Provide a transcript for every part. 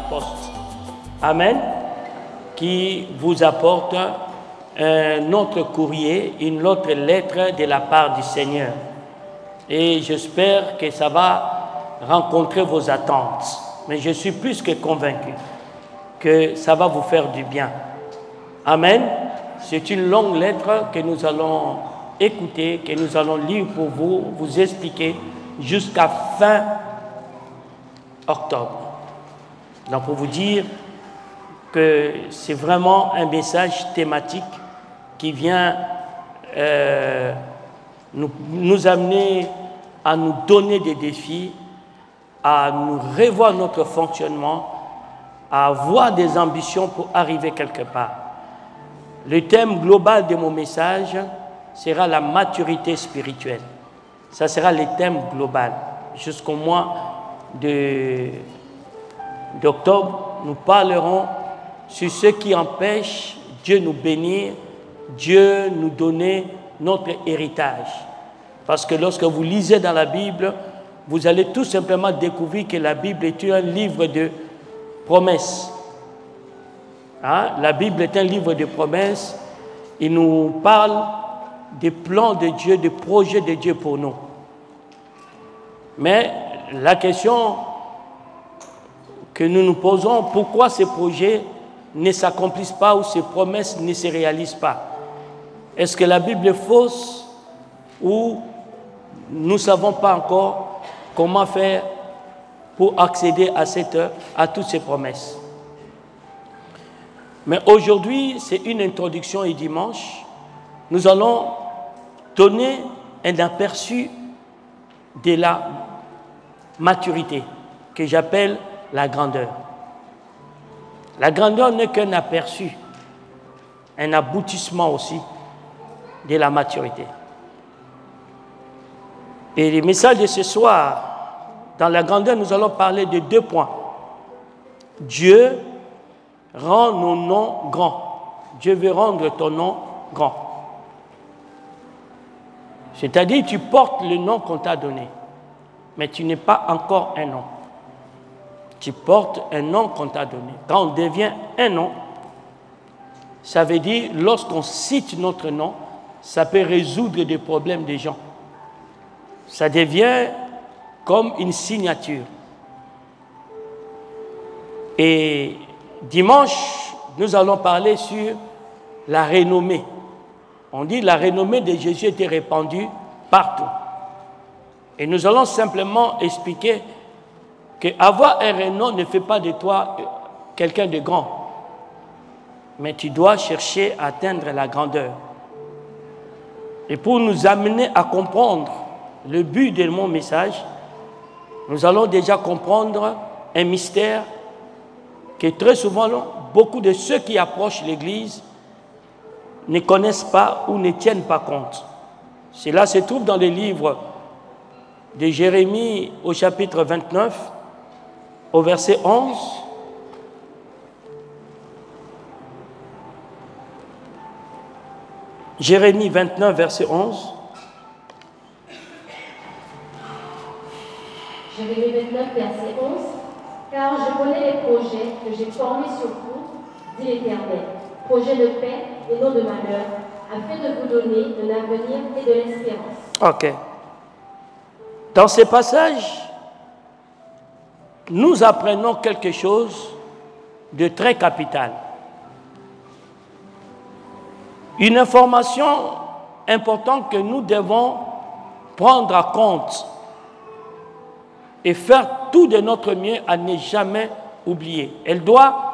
l'Aposte. Amen. Qui vous apporte un autre courrier, une autre lettre de la part du Seigneur. Et j'espère que ça va rencontrer vos attentes. Mais je suis plus que convaincu que ça va vous faire du bien. Amen. C'est une longue lettre que nous allons écouter, que nous allons lire pour vous expliquer jusqu'à fin octobre. Donc pour vous dire que c'est vraiment un message thématique qui vient nous amener à nous donner des défis, à nous revoir notre fonctionnement, à avoir des ambitions pour arriver quelque part. Le thème global de mon message sera la maturité spirituelle. Ça sera le thème global. Jusqu'au mois d'octobre, nous parlerons sur ce qui empêche Dieu nous bénir, Dieu nous donner notre héritage. Parce que lorsque vous lisez dans la Bible, vous allez tout simplement découvrir que la Bible est un livre de promesses. Hein? La Bible est un livre de promesses. Il nous parle des plans de Dieu, des projets de Dieu pour nous. Mais la question que nous nous posons, pourquoi ces projets ne s'accomplissent pas ou ces promesses ne se réalisent pas? Est-ce que la Bible est fausse ou nous ne savons pas encore comment faire pour accéder à toutes ces promesses? Mais aujourd'hui, c'est une introduction et dimanche, nous allons donner un aperçu de la maturité que j'appelle la grandeur. La grandeur n'est qu'un aperçu, un aboutissement aussi de la maturité. Et le message de ce soir, dans la grandeur, nous allons parler de 2 points. Dieu rend nos noms grands. Dieu veut rendre ton nom grand. C'est-à-dire, tu portes le nom qu'on t'a donné, mais tu n'es pas encore un nom. Tu portes un nom qu'on t'a donné. Quand on devient un nom, ça veut dire, lorsqu'on cite notre nom, ça peut résoudre des problèmes des gens. Ça devient comme une signature. Et dimanche, nous allons parler sur la renommée. On dit que la renommée de Jésus était répandue partout. Et nous allons simplement expliquer qu'avoir un renom ne fait pas de toi quelqu'un de grand. Mais tu dois chercher à atteindre la grandeur. Et pour nous amener à comprendre le but de mon message, nous allons déjà comprendre un mystère que très souvent, beaucoup de ceux qui approchent l'Église ne connaissent pas ou ne tiennent pas compte. Cela se trouve dans le livre de Jérémie au chapitre 29, au verset 11. Jérémie 29, verset 11. Jérémie 29, verset 11. Car je connais les projets que j'ai formés sur vous, dit l'Éternel, projets de paix et non de malheur, afin de vous donner de l'avenir et de l'espérance. Ok. Dans ces passages, nous apprenons quelque chose de très capital. Une information importante que nous devons prendre en compte et faire tout de notre mieux à ne jamais oublier. Elle doit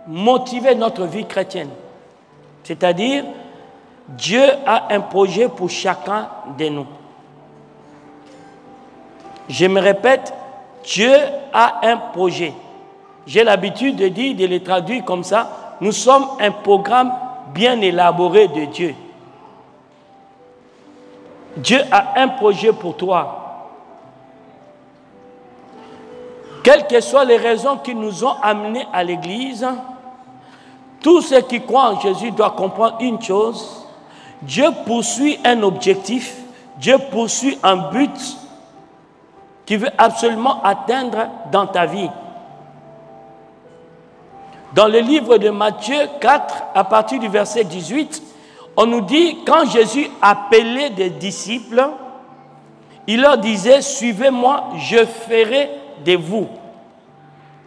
motiver notre vie chrétienne. C'est-à-dire, Dieu a un projet pour chacun de nous. Je me répète, Dieu a un projet. J'ai l'habitude de dire, de les traduire comme ça, nous sommes un programme bien élaboré de Dieu. Dieu a un projet pour toi. Quelles que soient les raisons qui nous ont amenés à l'Église, tous ceux qui croient en Jésus doivent comprendre une chose. Dieu poursuit un objectif, Dieu poursuit un but qu'il veut absolument atteindre dans ta vie. Dans le livre de Matthieu 4, à partir du verset 18, on nous dit, quand Jésus appelait des disciples, il leur disait, suivez-moi, je ferai de vous.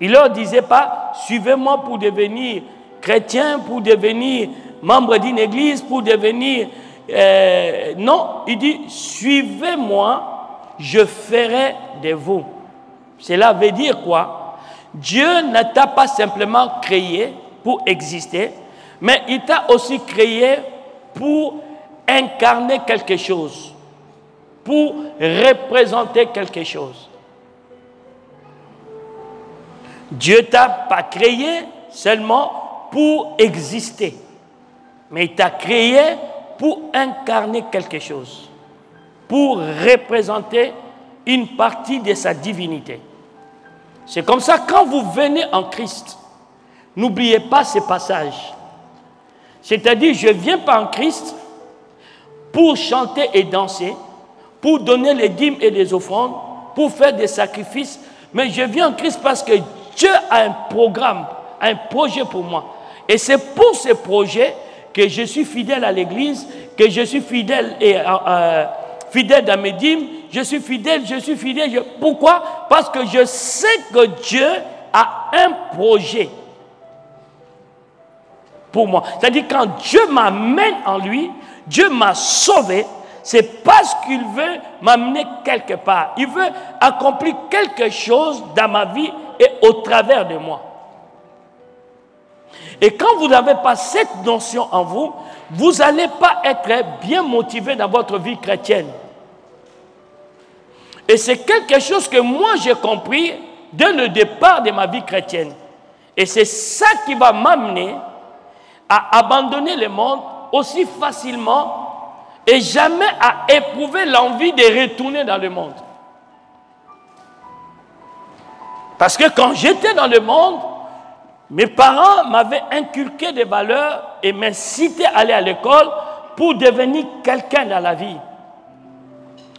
Il ne leur disait pas, suivez-moi pour devenir chrétien, pour devenir membre d'une église, pour devenir... non, il dit, suivez-moi, je ferai de vous. Cela veut dire quoi? Dieu ne t'a pas simplement créé pour exister, mais il t'a aussi créé pour incarner quelque chose, pour représenter quelque chose. Dieu ne t'a pas créé seulement pour exister, mais il t'a créé pour incarner quelque chose, pour représenter une partie de sa divinité. C'est comme ça, quand vous venez en Christ, n'oubliez pas ce passage. C'est-à-dire, je ne viens pas en Christ pour chanter et danser, pour donner les dîmes et les offrandes, pour faire des sacrifices, mais je viens en Christ parce que Dieu a un programme, un projet pour moi. Et c'est pour ce projet que je suis fidèle à l'Église, que je suis fidèle, fidèle dans mes dîmes, je suis fidèle. Pourquoi? Parce que je sais que Dieu a un projet pour moi. C'est-à-dire, quand Dieu m'amène en lui, Dieu m'a sauvé, c'est parce qu'il veut m'amener quelque part. Il veut accomplir quelque chose dans ma vie et au travers de moi. Et quand vous n'avez pas cette notion en vous, vous n'allez pas être bien motivé dans votre vie chrétienne. Et c'est quelque chose que moi j'ai compris dès le départ de ma vie chrétienne. Et c'est ça qui va m'amener à abandonner le monde aussi facilement et jamais à éprouver l'envie de retourner dans le monde. Parce que quand j'étais dans le monde, mes parents m'avaient inculqué des valeurs et m'incitaient à aller à l'école pour devenir quelqu'un dans la vie.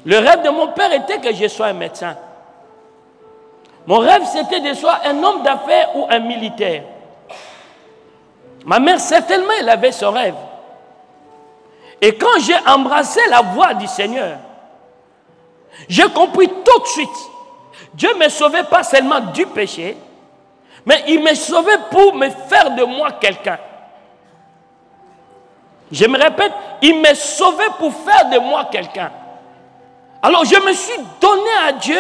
Le rêve de mon père était que je sois un médecin. Mon rêve, c'était de soit un homme d'affaires ou un militaire. Ma mère, certainement, elle avait ce rêve. Et quand j'ai embrassé la voie du Seigneur, j'ai compris tout de suite. Dieu ne me sauvait pas seulement du péché, mais il me sauvait pour me faire de moi quelqu'un. Je me répète, il me sauvait pour faire de moi quelqu'un. Alors je me suis donné à Dieu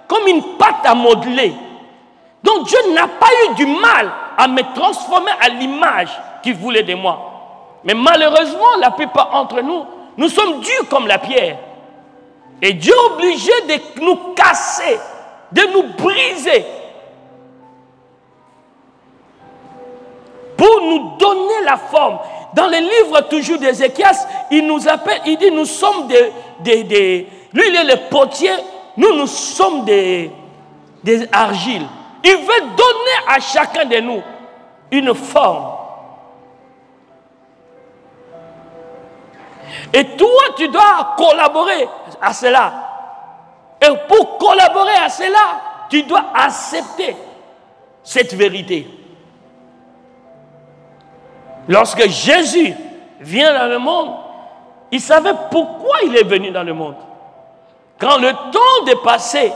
comme une pâte à modeler. Donc Dieu n'a pas eu du mal à me transformer à l'image qu'il voulait de moi. Mais malheureusement, la plupart d'entre nous, nous sommes durs comme la pierre. Et Dieu est obligé de nous casser, de nous briser, pour nous donner la forme. Dans le livre toujours d'Ézéchias, il nous appelle, il dit nous sommes lui il est le potier, nous sommes des argiles. Il veut donner à chacun de nous une forme. Et toi, tu dois collaborer à cela. Et pour collaborer à cela, tu dois accepter cette vérité. Lorsque Jésus vient dans le monde, il savait pourquoi il est venu dans le monde. Quand le temps de passer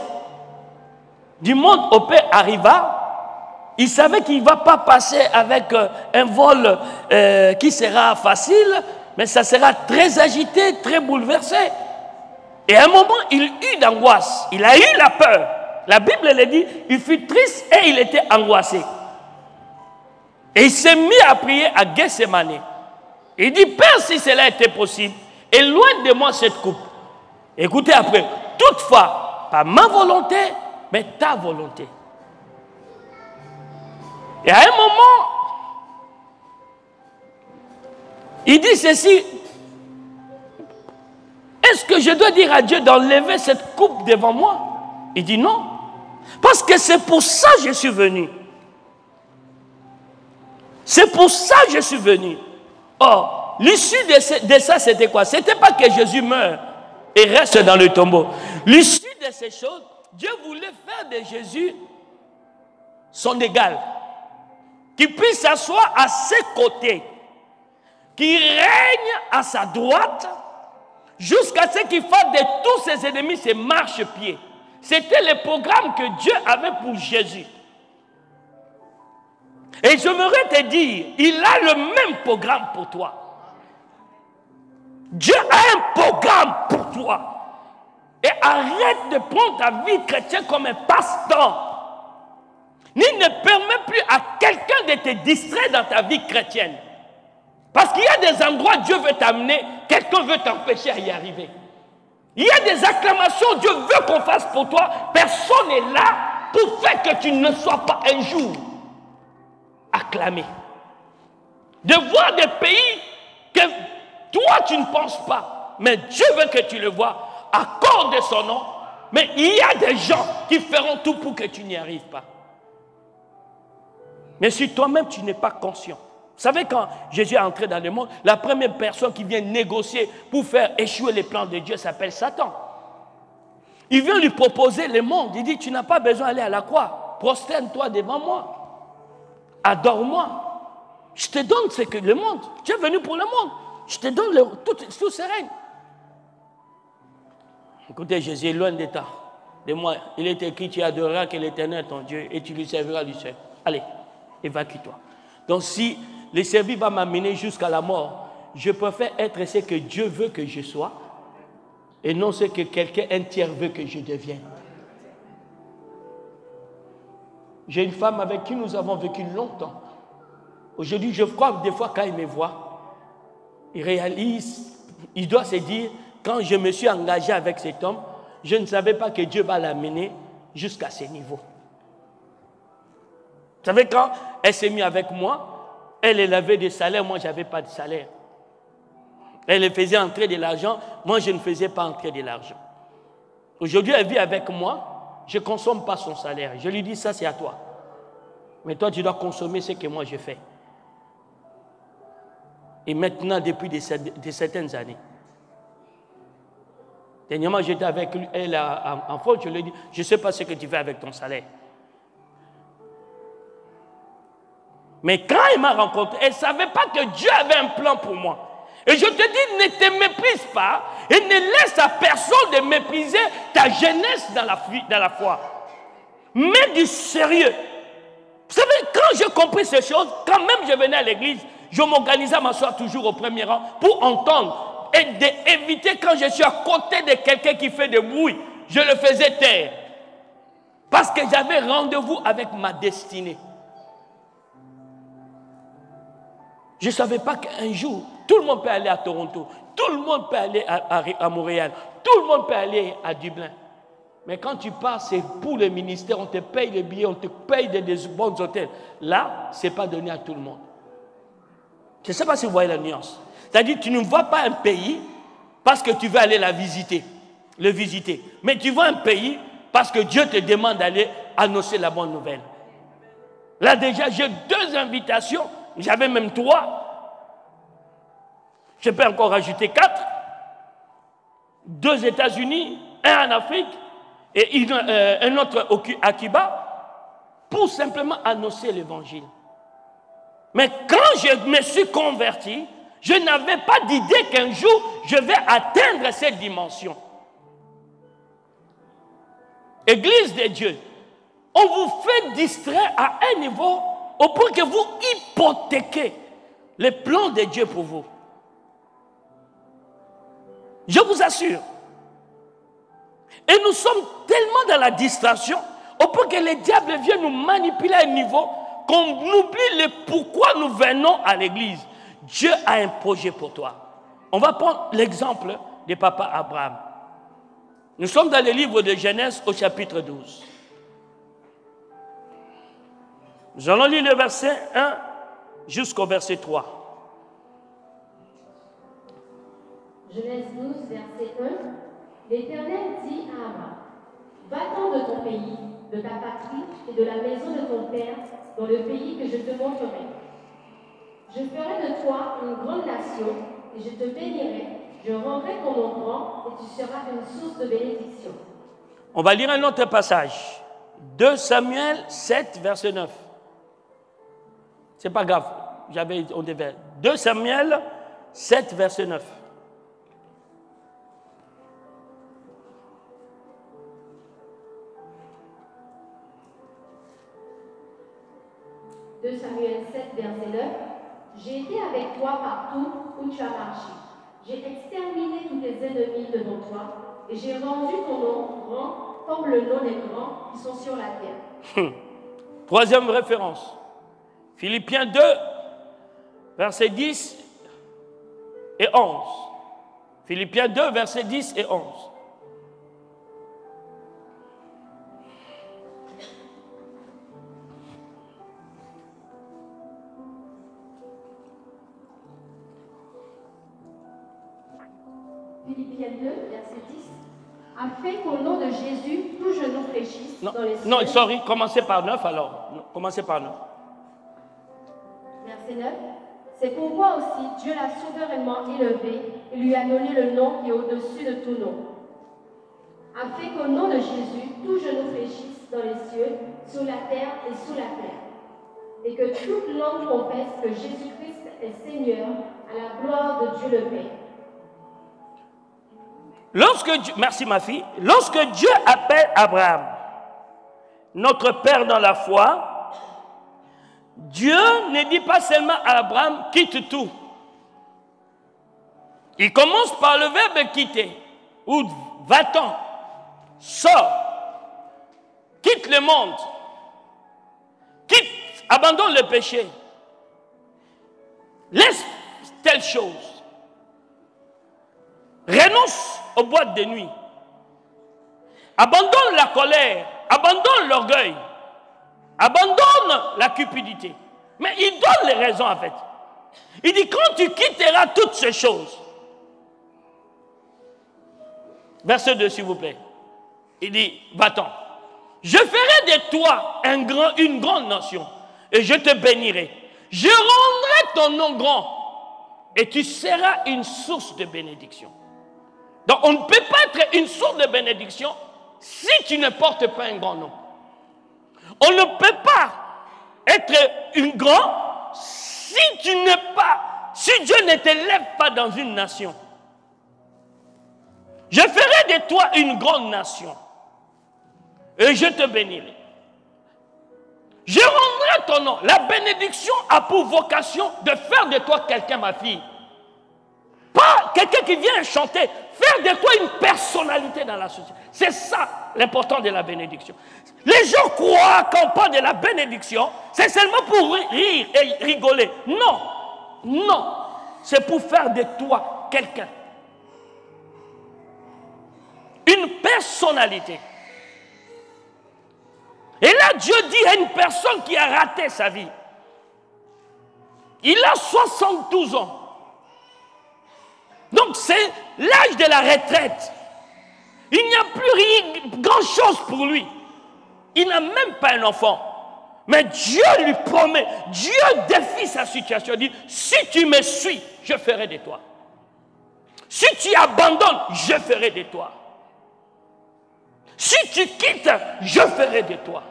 du monde au Père arriva, il savait qu'il ne va pas passer avec un vol qui sera facile, mais ça sera très agité, très bouleversé. Et à un moment, il eut d'angoisse, il a eu la peur. La Bible le dit, il fut triste et il était angoissé. Et il s'est mis à prier à Gethsémane. Il dit, Père, si cela était possible, éloigne de moi cette coupe. Écoutez après, toutefois, pas ma volonté, mais ta volonté. Et à un moment, il dit ceci, est-ce que je dois dire à Dieu d'enlever cette coupe devant moi? Il dit non, parce que c'est pour ça que je suis venu. C'est pour ça que je suis venu. Or, l'issue de ça, c'était quoi? C'était pas que Jésus meure et reste dans le tombeau. L'issue de ces choses, Dieu voulait faire de Jésus son égal. qui puisse s'asseoir à ses côtés, qui règne à sa droite, jusqu'à ce qu'il fasse de tous ses ennemis ses marchepieds. C'était le programme que Dieu avait pour Jésus. Et j'aimerais te dire, il a le même programme pour toi. Dieu a un programme pour toi. Et arrête de prendre ta vie chrétienne comme un passe-temps. Ni ne permets plus à quelqu'un de te distraire dans ta vie chrétienne. Parce qu'il y a des endroits où Dieu veut t'amener, quelqu'un veut t'empêcher à y arriver. Il y a des acclamations Dieu veut qu'on fasse pour toi. Personne n'est là pour faire que tu ne sois pas un jour acclamé. De voir des pays que toi tu ne penses pas, mais Dieu veut que tu le vois à cause de son nom. Mais il y a des gens qui feront tout pour que tu n'y arrives pas. Mais si toi-même tu n'es pas conscient. Vous savez, quand Jésus est entré dans le monde, la première personne qui vient négocier pour faire échouer les plans de Dieu s'appelle Satan. Il vient lui proposer le monde. Il dit, tu n'as pas besoin d'aller à la croix. Prosterne-toi devant moi. Adore-moi. Je te donne ce que le monde. Tu es venu pour le monde. Je te donne tout ce règne. Écoutez, Jésus est loin de moi. Il est écrit, tu adoreras que l'Éternel ton Dieu et tu lui serviras lui seul. Allez, évacue-toi. Donc si le service va m'amener jusqu'à la mort, je préfère être ce que Dieu veut que je sois et non ce que quelqu'un, un tiers veut que je devienne. J'ai une femme avec qui nous avons vécu longtemps. Aujourd'hui, je crois que des fois, quand il me voit, il réalise, il doit se dire, quand je me suis engagé avec cet homme, je ne savais pas que Dieu va l'amener jusqu'à ce niveau. Vous savez, quand elle s'est mise avec moi, elle avait des salaires, moi je n'avais pas de salaire. Elle faisait entrer de l'argent, moi je ne faisais pas entrer de l'argent. Aujourd'hui, elle vit avec moi, je ne consomme pas son salaire. Je lui dis, ça c'est à toi. Mais toi, tu dois consommer ce que moi je fais. Et maintenant, depuis de certaines années. Dernièrement, j'étais avec elle en France, je lui ai dit, je ne sais pas ce que tu fais avec ton salaire. Mais quand elle m'a rencontré, elle ne savait pas que Dieu avait un plan pour moi. Et je te dis, ne te méprise pas et ne laisse à personne de mépriser ta jeunesse dans la foi. Mets du sérieux. Vous savez, quand j'ai compris ces choses, quand même je venais à l'église, je m'organisais à m'asseoir toujours au premier rang pour entendre et d'éviter quand je suis à côté de quelqu'un qui fait des bruits, je le faisais taire. Parce que j'avais rendez-vous avec ma destinée. Je ne savais pas qu'un jour, tout le monde peut aller à Toronto, tout le monde peut aller à Montréal, tout le monde peut aller à Dublin. Mais quand tu pars, c'est pour le ministère, on te paye les billets, on te paye des bons hôtels. Là, ce n'est pas donné à tout le monde. Je ne sais pas si vous voyez la nuance. C'est-à-dire que tu ne vois pas un pays parce que tu veux aller le visiter. Mais tu vois un pays parce que Dieu te demande d'aller annoncer la bonne nouvelle. Là déjà, j'ai 2 invitations. J'avais même 3. Je peux encore rajouter 4. 2 États-Unis, 1 en Afrique et un autre à Cuba pour simplement annoncer l'évangile. Mais quand je me suis converti, je n'avais pas d'idée qu'un jour je vais atteindre cette dimension. Église de Dieu, on vous fait distraire à un niveau au point que vous hypothéquez les plans de Dieu pour vous. Je vous assure. Et nous sommes tellement dans la distraction au point que le diable vient nous manipuler à un niveau qu'on oublie le pourquoi nous venons à l'église. Dieu a un projet pour toi. On va prendre l'exemple de papa Abraham. Nous sommes dans le livre de Genèse au chapitre 12. Nous allons lire le verset 1 jusqu'au verset 3. Genèse 12, verset 1. L'Éternel dit à Abraham, va-t'en de ton pays, de ta patrie et de la maison de ton père, dans le pays que je te montrerai. Je ferai de toi une grande nation et je te bénirai. Je rendrai ton nom grand et tu seras une source de bénédiction. On va lire un autre passage. 2 Samuel 7, verset 9. C'est pas grave. On devait. 2 Samuel 7, verset 9. Samuel 7, verset 9. J'ai été avec toi partout où tu as marché. J'ai exterminé tous tes ennemis devant toi et j'ai rendu ton nom grand comme le nom des grands qui sont sur la terre. Troisième référence. Philippiens 2, versets 10 et 11. Philippiens 2, versets 10 et 11. Philippiens 2, verset 10. Afin qu'au nom de Jésus, tout genou fléchisse dans les cieux. Non, sorry, commencez par 9 alors. Commencez par 9. Verset 9. C'est pourquoi aussi Dieu l'a souverainement élevé et lui a donné le nom qui est au-dessus de tout nom. Afin qu'au nom de Jésus, tout genou fléchisse dans les cieux, sur la terre et sous la terre. Et que toute langue confesse que Jésus-Christ est Seigneur à la gloire de Dieu le Père. Merci ma fille. Lorsque Dieu appelle Abraham, notre Père dans la foi, Dieu ne dit pas seulement à Abraham, quitte tout. Il commence par le verbe quitter, ou va-t'en, sors, quitte le monde, abandonne le péché, laisse telle chose, renonce aux boîtes de nuit, abandonne la colère, abandonne l'orgueil, abandonne la cupidité. Mais il donne les raisons en fait. Il dit quand tu quitteras toutes ces choses. Verset 2 s'il vous plaît. Il dit va-t'en. Je ferai de toi une grande nation et je te bénirai. Je rendrai ton nom grand et tu seras une source de bénédiction. Donc on ne peut pas être une source de bénédiction si tu ne portes pas un grand nom. On ne peut pas être une grande si Dieu ne t'élève pas dans une nation. Je ferai de toi une grande nation et je te bénirai. Je rendrai ton nom. La bénédiction a pour vocation de faire de toi quelqu'un, ma fille. Pas quelqu'un qui vient chanter. Faire de toi une personnalité dans la société. C'est ça l'important de la bénédiction. Les gens croient qu'on parle de la bénédiction, c'est seulement pour rire et rigoler. Non, non. C'est pour faire de toi quelqu'un. Une personnalité. Et là, Dieu dit à une personne qui a raté sa vie. Il a 72 ans. Donc c'est l'âge de la retraite. Il n'y a plus grand-chose pour lui. Il n'a même pas un enfant. Mais Dieu lui promet, Dieu défie sa situation. Il dit, si tu me suis, je ferai de toi. Si tu abandonnes, je ferai de toi. Si tu quittes, je ferai de toi.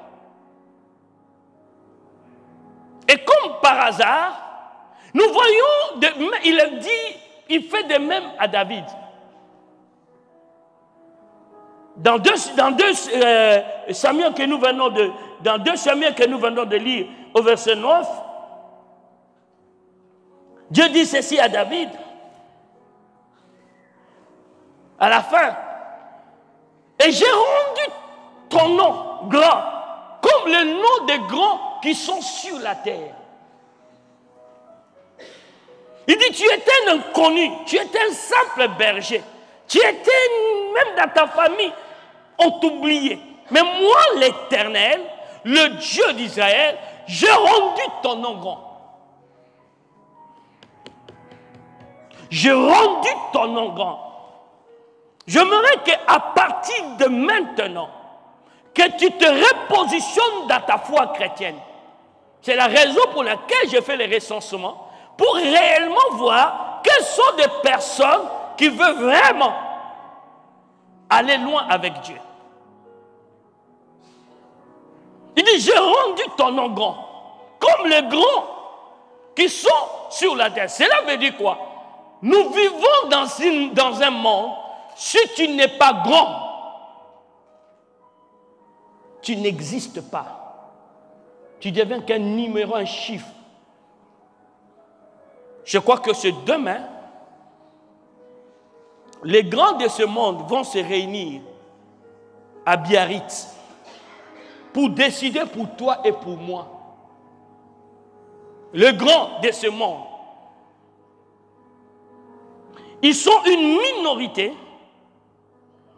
Et comme par hasard, nous voyons, il fait de même à David. Dans 2 Samuel que nous venons de lire au verset 9, Dieu dit ceci à David. À la fin, et j'ai rendu ton nom grand, comme le nom des grands qui sont sur la terre. Il dit, tu étais un inconnu, tu étais un simple berger, tu étais, même dans ta famille, on t'oubliait. Mais moi, l'Éternel, le Dieu d'Israël, j'ai rendu ton nom grand. J'ai rendu ton nom grand. J'aimerais qu'à partir de maintenant, que tu te repositionnes dans ta foi chrétienne. C'est la raison pour laquelle je fais les recensements, pour réellement voir quelles sont des personnes qui veulent vraiment aller loin avec Dieu. Il dit, j'ai rendu ton nom grand, comme les grands qui sont sur la terre. Cela veut dire quoi? Nous vivons dans un monde, si tu n'es pas grand, tu n'existes pas. Tu deviens qu'un numéro, un chiffre. Je crois que c'est demain, les grands de ce monde vont se réunir à Biarritz pour décider pour toi et pour moi. Les grands de ce monde. Ils sont une minorité,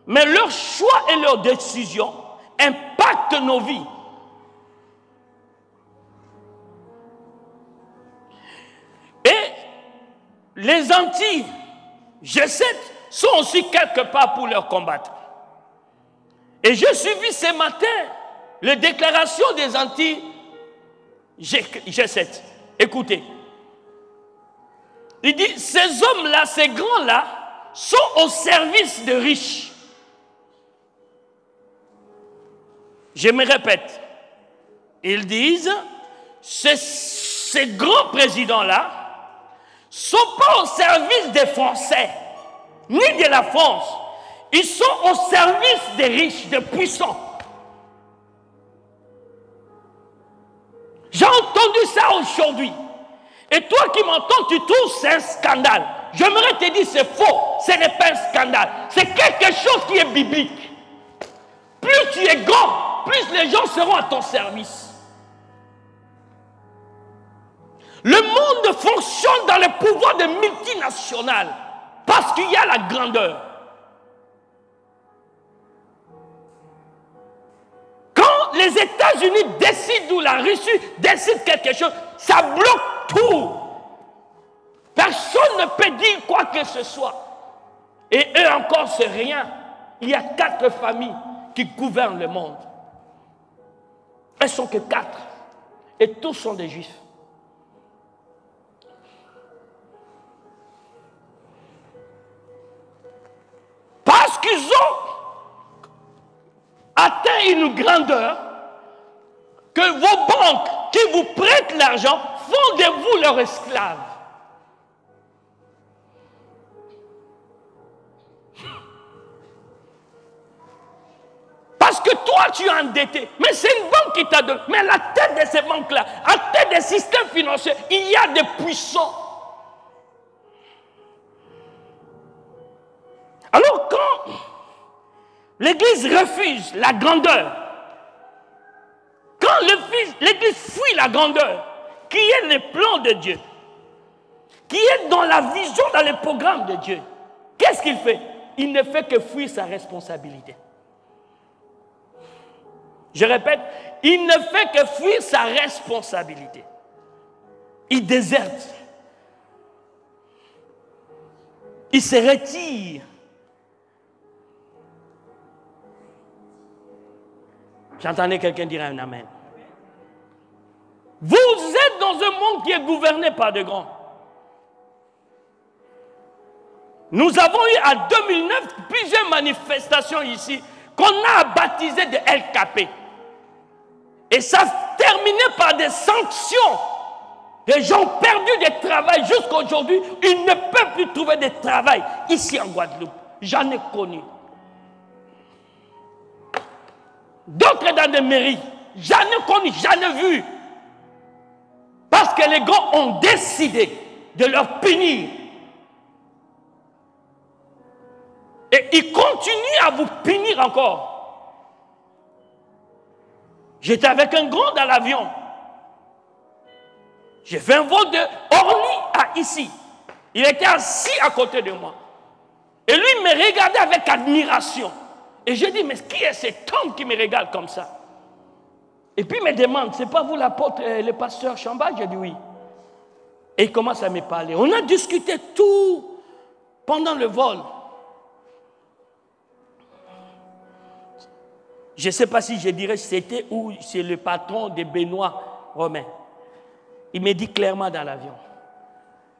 mais leurs choix et leurs décisions impactent nos vies. Et les anti-G7 sont aussi quelque part pour leur combattre. Et j'ai suivi ce matin les déclarations des anti-G7. Écoutez. Il dit, ces hommes-là, ces grands-là, sont au service de riches. Je me répète. Ils disent, ces grands présidents-là ne sont pas au service des Français, ni de la France. Ils sont au service des riches, des puissants. J'ai entendu ça aujourd'hui. Et toi qui m'entends, tu trouves c'est un scandale. J'aimerais te dire c'est faux. Ce n'est pas un scandale. C'est quelque chose qui est biblique. Plus tu es grand, plus les gens seront à ton service. Le monde fonctionne dans le pouvoir des multinationales parce qu'il y a la grandeur. Quand les États-Unis décident ou la Russie décide quelque chose, ça bloque tout. Personne ne peut dire quoi que ce soit. Et eux encore, c'est rien. Il y a 4 familles qui gouvernent le monde. Elles ne sont que 4. Et tous sont des juifs. Parce qu'ils ont atteint une grandeur que vos banques qui vous prêtent l'argent font de vous leurs esclaves. Parce que toi, tu es endetté. Mais c'est une banque qui t'a donné. Mais à la tête de ces banques-là, à la tête des systèmes financiers, il y a des puissants. Alors quand l'Église refuse la grandeur, quand l'Église fuit la grandeur, qui est le plan de Dieu, qui est dans la vision, dans le programme de Dieu, qu'est-ce qu'il fait? Il ne fait que fuir sa responsabilité. Je répète, il ne fait que fuir sa responsabilité. Il déserte. Il se retire. J'entendais quelqu'un dire un amen. Vous êtes dans un monde qui est gouverné par de grands. Nous avons eu en 2009 plusieurs manifestations ici qu'on a baptisées de LKP. Et ça terminé par des sanctions. Les gens ont perdu des travail jusqu'à aujourd'hui. Ils ne peuvent plus trouver de travail ici en Guadeloupe. J'en ai connu. D'autres dans des mairies. J'en ai connu, j'en ai vu. Parce que les grands ont décidé de leur punir. Et ils continuent à vous punir encore. J'étais avec un grand dans l'avion. J'ai fait un vol de Orly à ici. Il était assis à côté de moi. Et lui, il me regardait avec admiration. Et j'ai dit, mais qui est cet homme qui me regarde comme ça? Et puis il me demande, c'est pas vous l'apôtre, le pasteur Chamba? J'ai dit oui. Et il commence à me parler. On a discuté tout pendant le vol. Je ne sais pas si je dirais c'était ou c'est le patron de Benoît Romain. Il me dit clairement dans l'avion.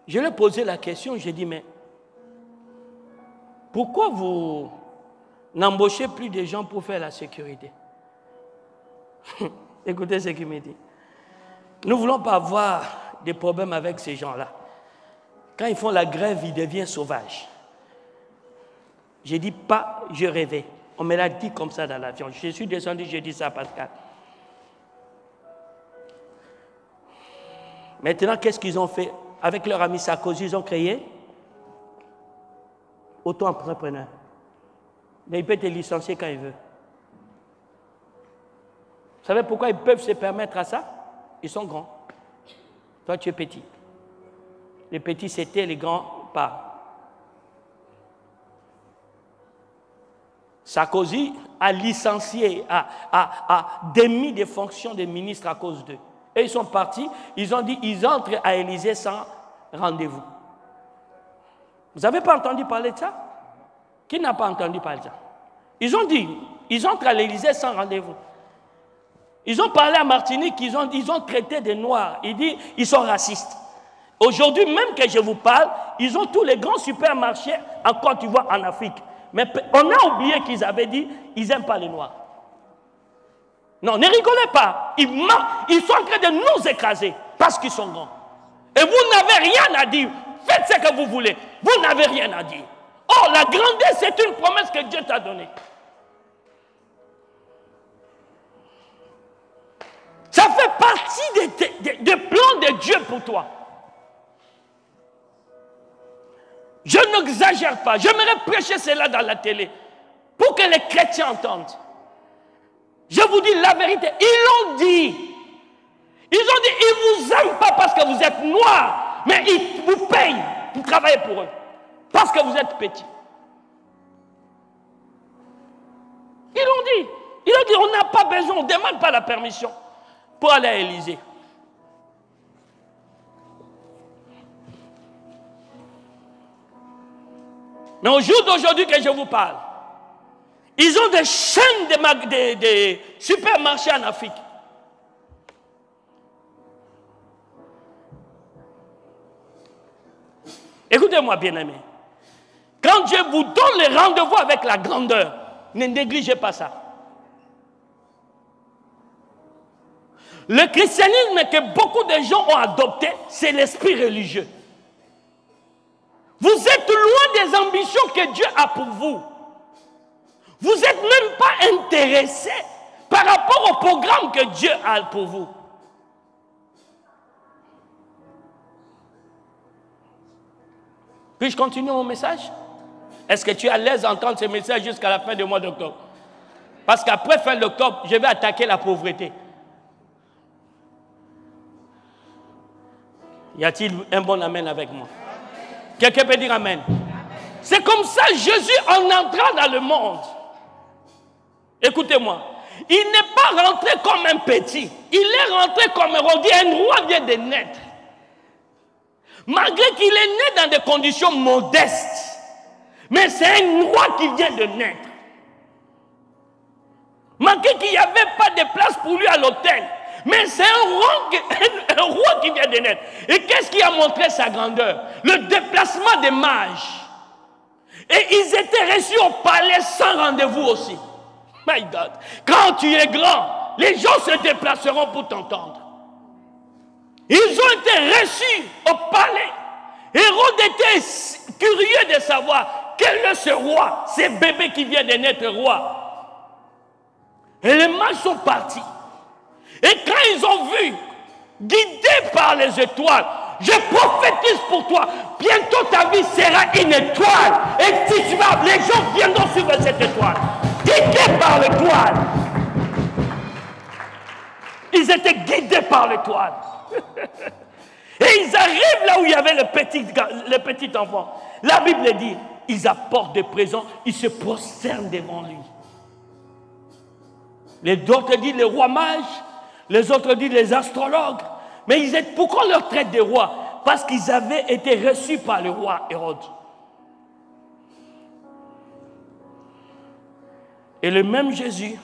Je lui ai posé la question, j'ai dit, mais pourquoi vous n'embauchez plus de gens pour faire la sécurité? Écoutez ce qu'il me dit. Nous ne voulons pas avoir des problèmes avec ces gens-là. Quand ils font la grève, ils deviennent sauvages. J'ai dit pas, je rêvais. On me l'a dit comme ça dans l'avion. Je suis descendu, j'ai dit ça à Pascal. Maintenant, qu'est-ce qu'ils ont fait? Avec leur ami Sarkozy, ils ont créé auto-entrepreneur. Mais il peut te licencier quand il veut. Vous savez pourquoi ils peuvent se permettre à ça? Ils sont grands. Toi, tu es petit. Les petits, c'était les grands pas. Sarkozy a licencié, a démis des fonctions de ministre à cause d'eux. Et ils sont partis, ils ont dit, ils entrent à Élysée sans rendez-vous. Vous n'avez pas entendu parler de ça? Qui n'a pas entendu parler de ça? Ils ont dit, ils entrent à l'Élysée sans rendez-vous. Ils ont parlé à Martinique, ils ont traité des Noirs. Ils disent, ils sont racistes. Aujourd'hui, même que je vous parle, ils ont tous les grands supermarchés en Côte d'Ivoire, en Afrique. Mais on a oublié qu'ils avaient dit, ils n'aiment pas les Noirs. Non, ne rigolez pas. Ils sont en train de nous écraser parce qu'ils sont grands. Et vous n'avez rien à dire. Faites ce que vous voulez. Vous n'avez rien à dire. Or, la grandeur, c'est une promesse que Dieu t'a donnée. Ça fait partie des plans de Dieu pour toi. Je n'exagère pas. J'aimerais prêcher cela dans la télé pour que les chrétiens entendent. Je vous dis la vérité. Ils l'ont dit. Ils ont dit, ils ne vous aiment pas parce que vous êtes noirs, mais ils vous payent pour travailler pour eux. Parce que vous êtes petits. Ils l'ont dit. Ils ont dit, on n'a pas besoin, on ne demande pas la permission pour aller à l'Élysée. Mais au jour d'aujourd'hui que je vous parle, ils ont des chaînes de supermarchés en Afrique. Écoutez-moi, bien-aimés. Quand Dieu vous donne les rendez-vous avec la grandeur, ne négligez pas ça. Le christianisme que beaucoup de gens ont adopté, c'est l'esprit religieux. Vous êtes loin des ambitions que Dieu a pour vous. Vous n'êtes même pas intéressé par rapport au programme que Dieu a pour vous. Puis-je continuer mon message? Est-ce que tu es à l'aise d'entendre ce message jusqu'à la fin du mois d'octobre? Parce qu'après fin d'octobre, je vais attaquer la pauvreté. Y a-t-il un bon amen avec moi? Quelqu'un peut dire amen? C'est comme ça Jésus en entrant dans le monde. Écoutez-moi. Il n'est pas rentré comme un petit. Il est rentré comme un roi. Un roi vient de naître. Malgré qu'il est né dans des conditions modestes. Mais c'est un roi qui vient de naître. Malgré qu'il n'y avait pas de place pour lui à l'hôtel. Mais c'est un roi qui vient de naître. Et qu'est-ce qui a montré sa grandeur? Le déplacement des mages. Et ils étaient reçus au palais sans rendez-vous aussi. My God. Quand tu es grand, les gens se déplaceront pour t'entendre. Ils ont été reçus au palais. Hérode était curieux de savoir quel est ce roi, ce bébé qui vient de naître roi. Et les mages sont partis. Et quand ils ont vu, guidés par les étoiles, je prophétise pour toi, bientôt ta vie sera une étoile. Et si tu vas, les gens viendront suivre cette étoile. Guidés par l'étoile. Ils étaient guidés par l'étoile. Et ils arrivent là où il y avait le petit enfant. La Bible dit, ils apportent des présents, ils se prosternent devant lui. Les autres disent les rois mages, les autres disent les astrologues. Mais pourquoi on leur traite de rois? Parce qu'ils avaient été reçus par le roi Hérode. Et le même Jésus,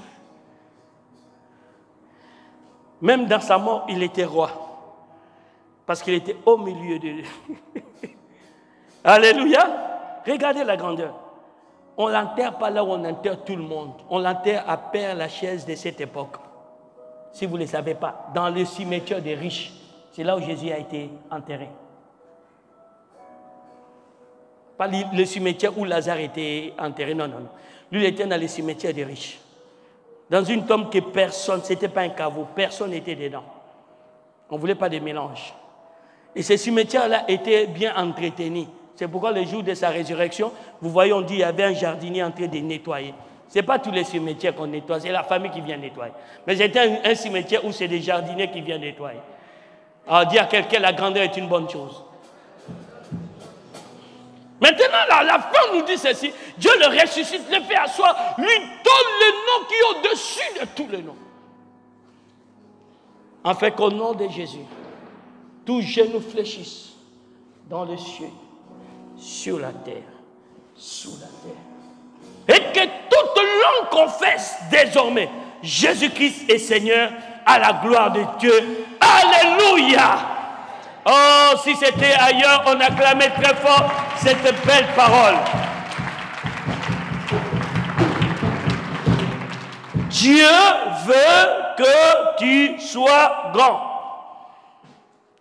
même dans sa mort, il était roi. Parce qu'il était au milieu de... Alléluia! Regardez la grandeur. On ne l'enterre pas là où on enterre tout le monde. On l'enterre à Père Lachaise de cette époque. Si vous ne le savez pas, dans le cimetière des riches. C'est là où Jésus a été enterré. Pas le cimetière où Lazare était enterré, non, non, non. Lui, il était dans le cimetière des riches. Dans une tombe que personne, ce n'était pas un caveau, personne n'était dedans. On ne voulait pas de mélange. Et ce cimetière-là était bien entretenu. C'est pourquoi le jour de sa résurrection, vous voyez, on dit qu'il y avait un jardinier en train de nettoyer. Ce n'est pas tous les cimetières qu'on nettoie, c'est la famille qui vient nettoyer. Mais c'était un cimetière où c'est des jardiniers qui viennent nettoyer. Alors dire à quelqu'un la grandeur est une bonne chose. Maintenant, la fin nous dit ceci. Dieu le ressuscite, le fait asseoir, lui donne le nom qui est au-dessus de tous les noms. Afin qu'au nom de Jésus, tous genoux fléchissent dans les cieux, sur la terre, sous la terre. Et que toute langue confesse désormais Jésus-Christ est Seigneur à la gloire de Dieu. Alléluia! Oh, si c'était ailleurs, on acclamait très fort cette belle parole. Dieu veut que tu sois grand.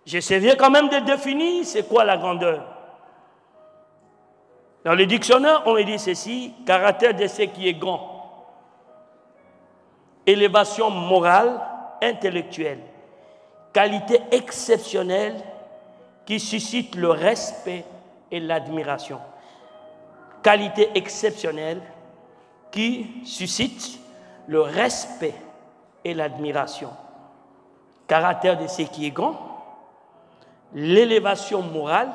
J'essaierai quand même de définir c'est quoi la grandeur. Dans le dictionnaire, on me dit ceci, caractère de ce qui est grand. Élévation morale, intellectuelle. Qualité exceptionnelle qui suscite le respect et l'admiration. Qualité exceptionnelle qui suscite le respect et l'admiration. Caractère de ce qui est grand, l'élévation morale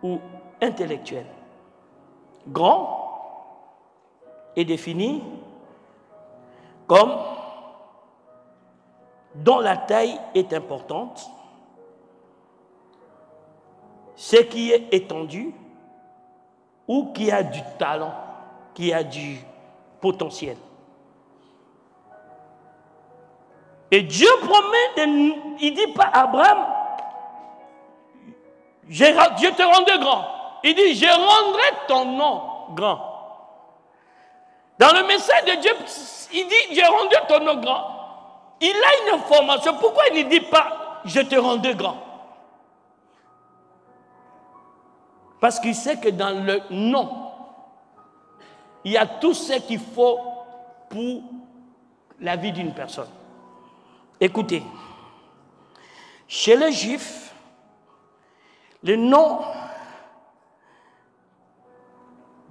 ou intellectuelle. Grand est défini comme dont la taille est importante, ce qui est étendu ou qui a du talent, qui a du potentiel. Et Dieu promet, il dit pas à Abraham, je te rendrai grand. Il dit, je rendrai ton nom grand. Dans le message de Dieu, il dit, je rendrai ton nom grand. Il a une information. Pourquoi il ne dit pas, je te rendrai grand? Parce qu'il sait que dans le nom, il y a tout ce qu'il faut pour la vie d'une personne. Écoutez, chez les Juifs, le nom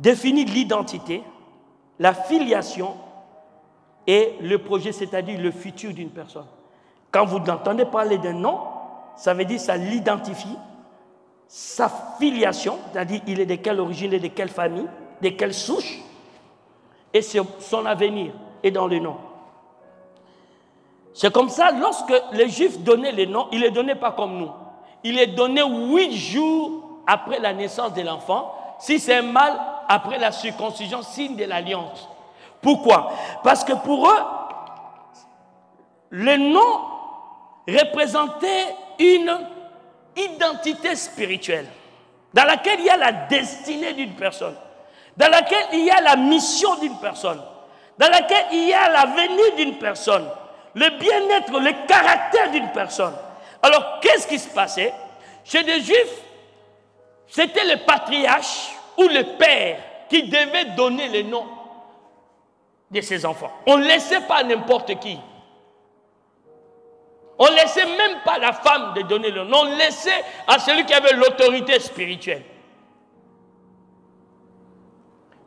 définit l'identité, la filiation et le projet, c'est-à-dire le futur d'une personne. Quand vous entendez parler d'un nom, ça veut dire que ça l'identifie, sa filiation, c'est-à-dire il est de quelle origine, il est de quelle famille, de quelle souche, et son avenir est dans le nom. C'est comme ça, lorsque les Juifs donnaient les noms, ils ne les donnaient pas comme nous. Ils les donnaient 8 jours après la naissance de l'enfant. Si c'est un mâle, après la circoncision, signe de l'alliance. Pourquoi? Parce que pour eux, le nom représentait une identité spirituelle dans laquelle il y a la destinée d'une personne, dans laquelle il y a la mission d'une personne, dans laquelle il y a l'avenir d'une personne, le bien-être, le caractère d'une personne. Alors, qu'est-ce qui se passait? Chez les Juifs, c'était le patriarche ou le père qui devait donner le nom de ses enfants. On ne laissait pas n'importe qui. On ne laissait même pas la femme de donner le nom. On laissait à celui qui avait l'autorité spirituelle.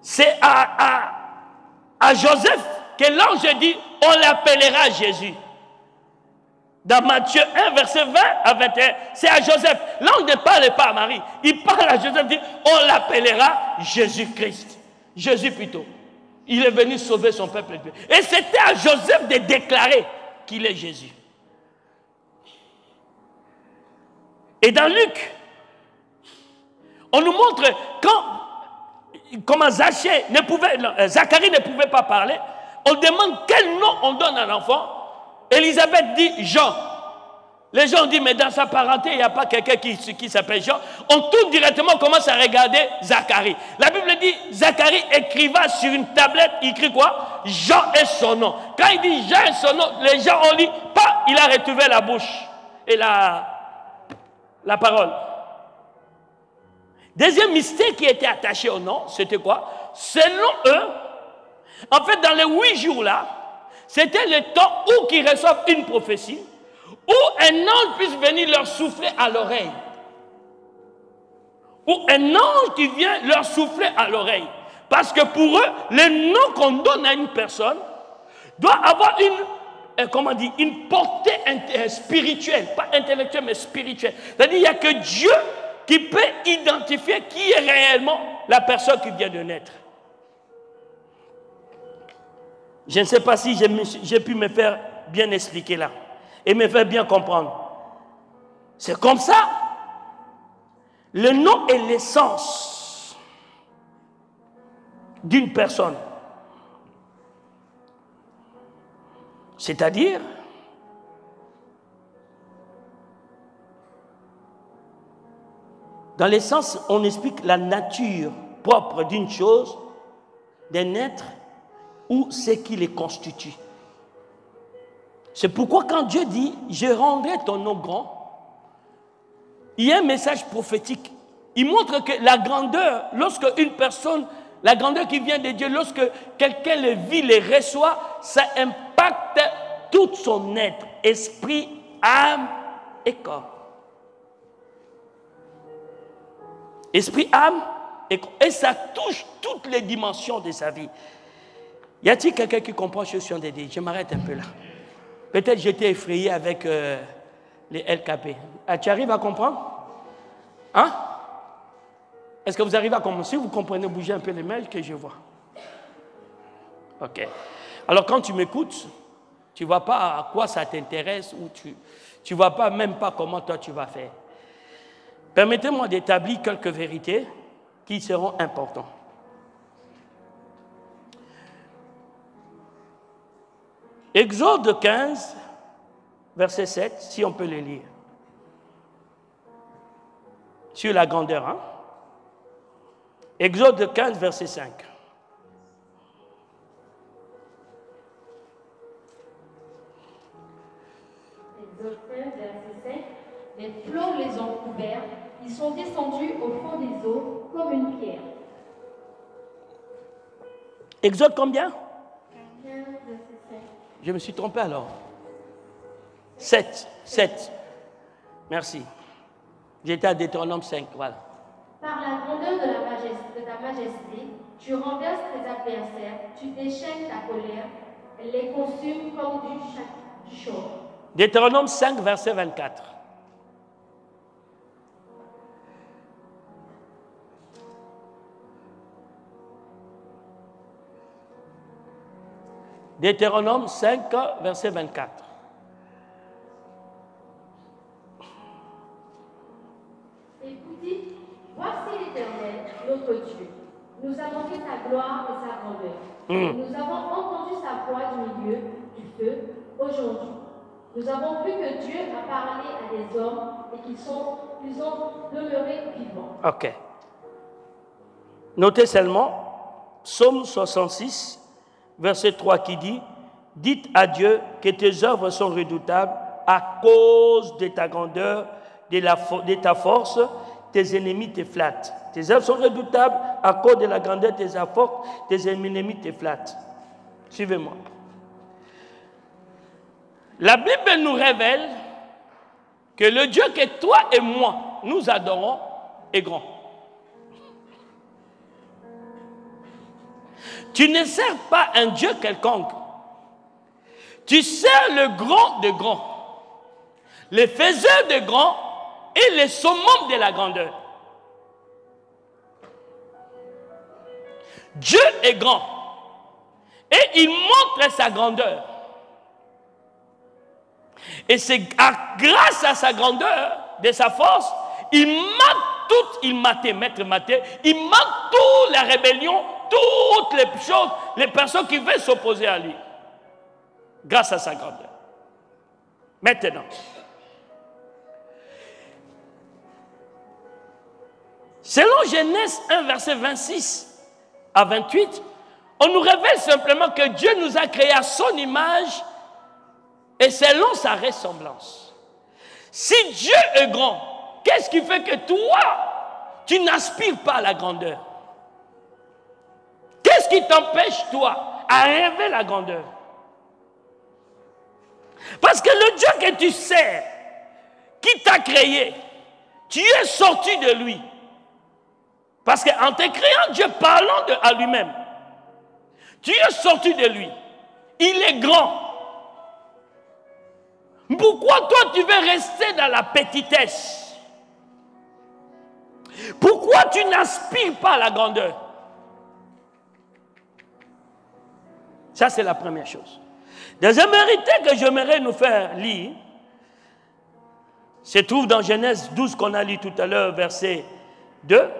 C'est à Joseph que l'ange dit, on l'appellera Jésus. Dans Matthieu 1, verset 20 à 21, c'est à Joseph. L'ange ne parle pas à Marie. Il parle à Joseph, dit, on l'appellera Jésus-Christ. Jésus plutôt. Il est venu sauver son peuple. Et c'était à Joseph de déclarer qu'il est Jésus. Et dans Luc, on nous montre comment Zacharie ne pouvait pas parler. On demande quel nom on donne à l'enfant. Élisabeth dit Jean. Les gens disent, mais dans sa parenté, il n'y a pas quelqu'un qui s'appelle Jean. On tourne directement, on commence à regarder Zacharie. La Bible dit, Zacharie écriva sur une tablette, il écrit quoi? Jean est son nom. Quand il dit Jean est son nom, les gens ont dit, pas, il a retrouvé la bouche et la La parole. Deuxième mystère qui était attaché au nom, c'était quoi? Selon eux, en fait, dans les 8 jours-là, c'était le temps où ils reçoivent une prophétie, où un ange puisse venir leur souffler à l'oreille. Ou un ange qui vient leur souffler à l'oreille. Parce que pour eux, le nom qu'on donne à une personne doit avoir une portée spirituelle, pas intellectuelle, mais spirituelle. C'est-à-dire qu'il n'y a que Dieu qui peut identifier qui est réellement la personne qui vient de naître. Je ne sais pas si j'ai pu me faire bien expliquer là et me faire bien comprendre. C'est comme ça. Le nom est l'essence d'une personne. C'est-à-dire, dans l'essence, on explique la nature propre d'une chose, d'un être, ou ce qui les constitue. C'est pourquoi quand Dieu dit « Je rendrai ton nom grand », il y a un message prophétique. Il montre que la grandeur, lorsque une personne, la grandeur qui vient de Dieu, lorsque quelqu'un le vit, le reçoit, ça impacte tout son être, esprit, âme et corps. Esprit, âme et corps. Et ça touche toutes les dimensions de sa vie. Y a-t-il quelqu'un qui comprend ce que je suis en train de dire? Je m'arrête un peu là. Peut-être j'étais effrayé avec les LKP. Ah, tu arrives à comprendre? Hein? Est-ce que vous arrivez à comprendre? Si vous comprenez, bougez un peu les mails que je vois. Ok. Alors quand tu m'écoutes, tu ne vois pas à quoi ça t'intéresse ou tu ne vois pas même pas comment toi tu vas faire. Permettez-moi d'établir quelques vérités qui seront importantes. Exode 15, verset 7, si on peut le lire. Sur la grandeur, hein? Exode 15, verset 5. Exode 15, verset 5. Les flots les ont couverts, ils sont descendus au fond des eaux comme une pierre. Exode combien? 15, verset 5. Je me suis trompé alors. 7. Merci. J'étais à Deutéronome 5, voilà. Par la grandeur de ta majesté, tu renverses tes adversaires, tu déchaînes ta colère, elle les consume comme du chaud. Deutéronome 5, verset 24. Deutéronome 5, verset 24. Et vous dites, voici l'Éternel, notre Dieu. Nous avons vu sa gloire et sa grandeur. Nous avons entendu sa voix du milieu du feu aujourd'hui. Nous avons vu que Dieu a parlé à des hommes et qu'ils ont demeuré vivants. Ok. Notez seulement, Psaume 66, verset 3 qui dit, dites à Dieu que tes œuvres sont redoutables à cause de ta grandeur, de ta force, tes ennemis te flattent. Tes œuvres sont redoutables à cause de la grandeur de tes forces, tes ennemis te flattent. Suivez-moi. La Bible nous révèle que le Dieu que toi et moi, nous adorons est grand. Tu ne sers pas un Dieu quelconque. Tu sers le grand de grand, le faiseur de grand et le summum de la grandeur. Dieu est grand et il montre sa grandeur. Et c'est grâce à sa grandeur, de sa force, il mate toute la rébellion, toutes les choses, les personnes qui veulent s'opposer à lui. Grâce à sa grandeur. Maintenant, selon Genèse 1, verset 26 à 28, on nous révèle simplement que Dieu nous a créés à son image et selon sa ressemblance. Si Dieu est grand Qu'est-ce qui fait que toi, tu n'aspires pas à la grandeur? Qu'est-ce qui t'empêche, toi, à rêver la grandeur? Parce que le Dieu que tu sers, qui t'a créé, tu es sorti de lui. Parce qu'en te créant, Dieu parlant à lui-même, tu es sorti de lui. Il est grand. Pourquoi toi tu veux rester dans la petitesse? Pourquoi tu n'aspires pas à la grandeur? Ça, c'est la première chose. Deuxième vérité que j'aimerais nous faire lire se trouve dans Genèse 12 qu'on a lu tout à l'heure, verset 2.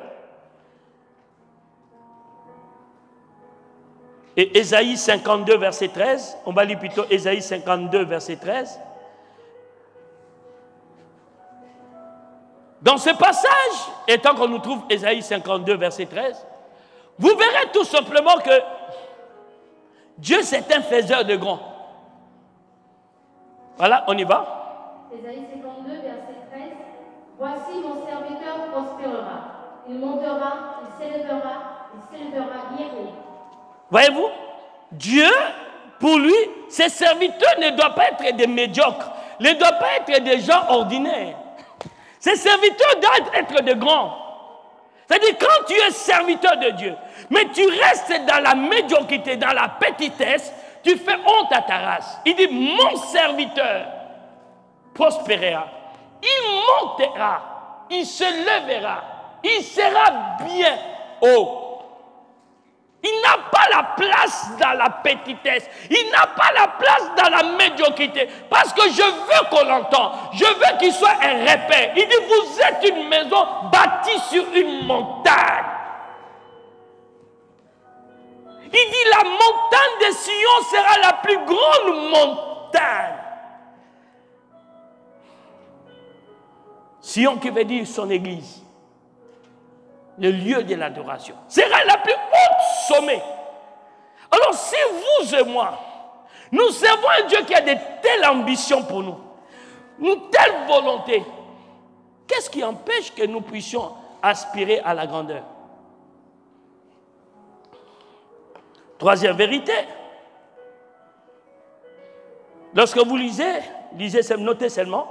Et Ésaïe 52, verset 13. On va lire plutôt Ésaïe 52, verset 13. Dans ce passage, et tant qu'on nous trouve Ésaïe 52, verset 13, vous verrez tout simplement que Dieu, c'est un faiseur de grands. Voilà, on y va. Ésaïe 52, verset 13. Voici mon serviteur prospérera. Il montera, il s'élèvera bien haut. Voyez-vous, Dieu, pour lui, ses serviteurs ne doivent pas être des médiocres, ne doivent pas être des gens ordinaires. Ses serviteurs doivent être des grands. C'est-à-dire, quand tu es serviteur de Dieu, mais tu restes dans la médiocrité, dans la petitesse, tu fais honte à ta race. Il dit, mon serviteur prospérera. Il montera, il se lèvera, il sera bien haut. Il n'a pas la place dans la petitesse. Il n'a pas la place dans la médiocrité. Parce que je veux qu'on l'entende. Je veux qu'il soit un repère. Il dit, vous êtes une maison bâtie sur une montagne. Il dit, la montagne de Sion sera la plus grande montagne. Sion qui veut dire son église. Le lieu de l'adoration sera la plus haute sommet. Alors si vous et moi, nous servons un Dieu qui a de telles ambitions pour nous, une telle volonté, qu'est-ce qui empêche que nous puissions aspirer à la grandeur? Troisième vérité. Lorsque vous lisez, notez seulement,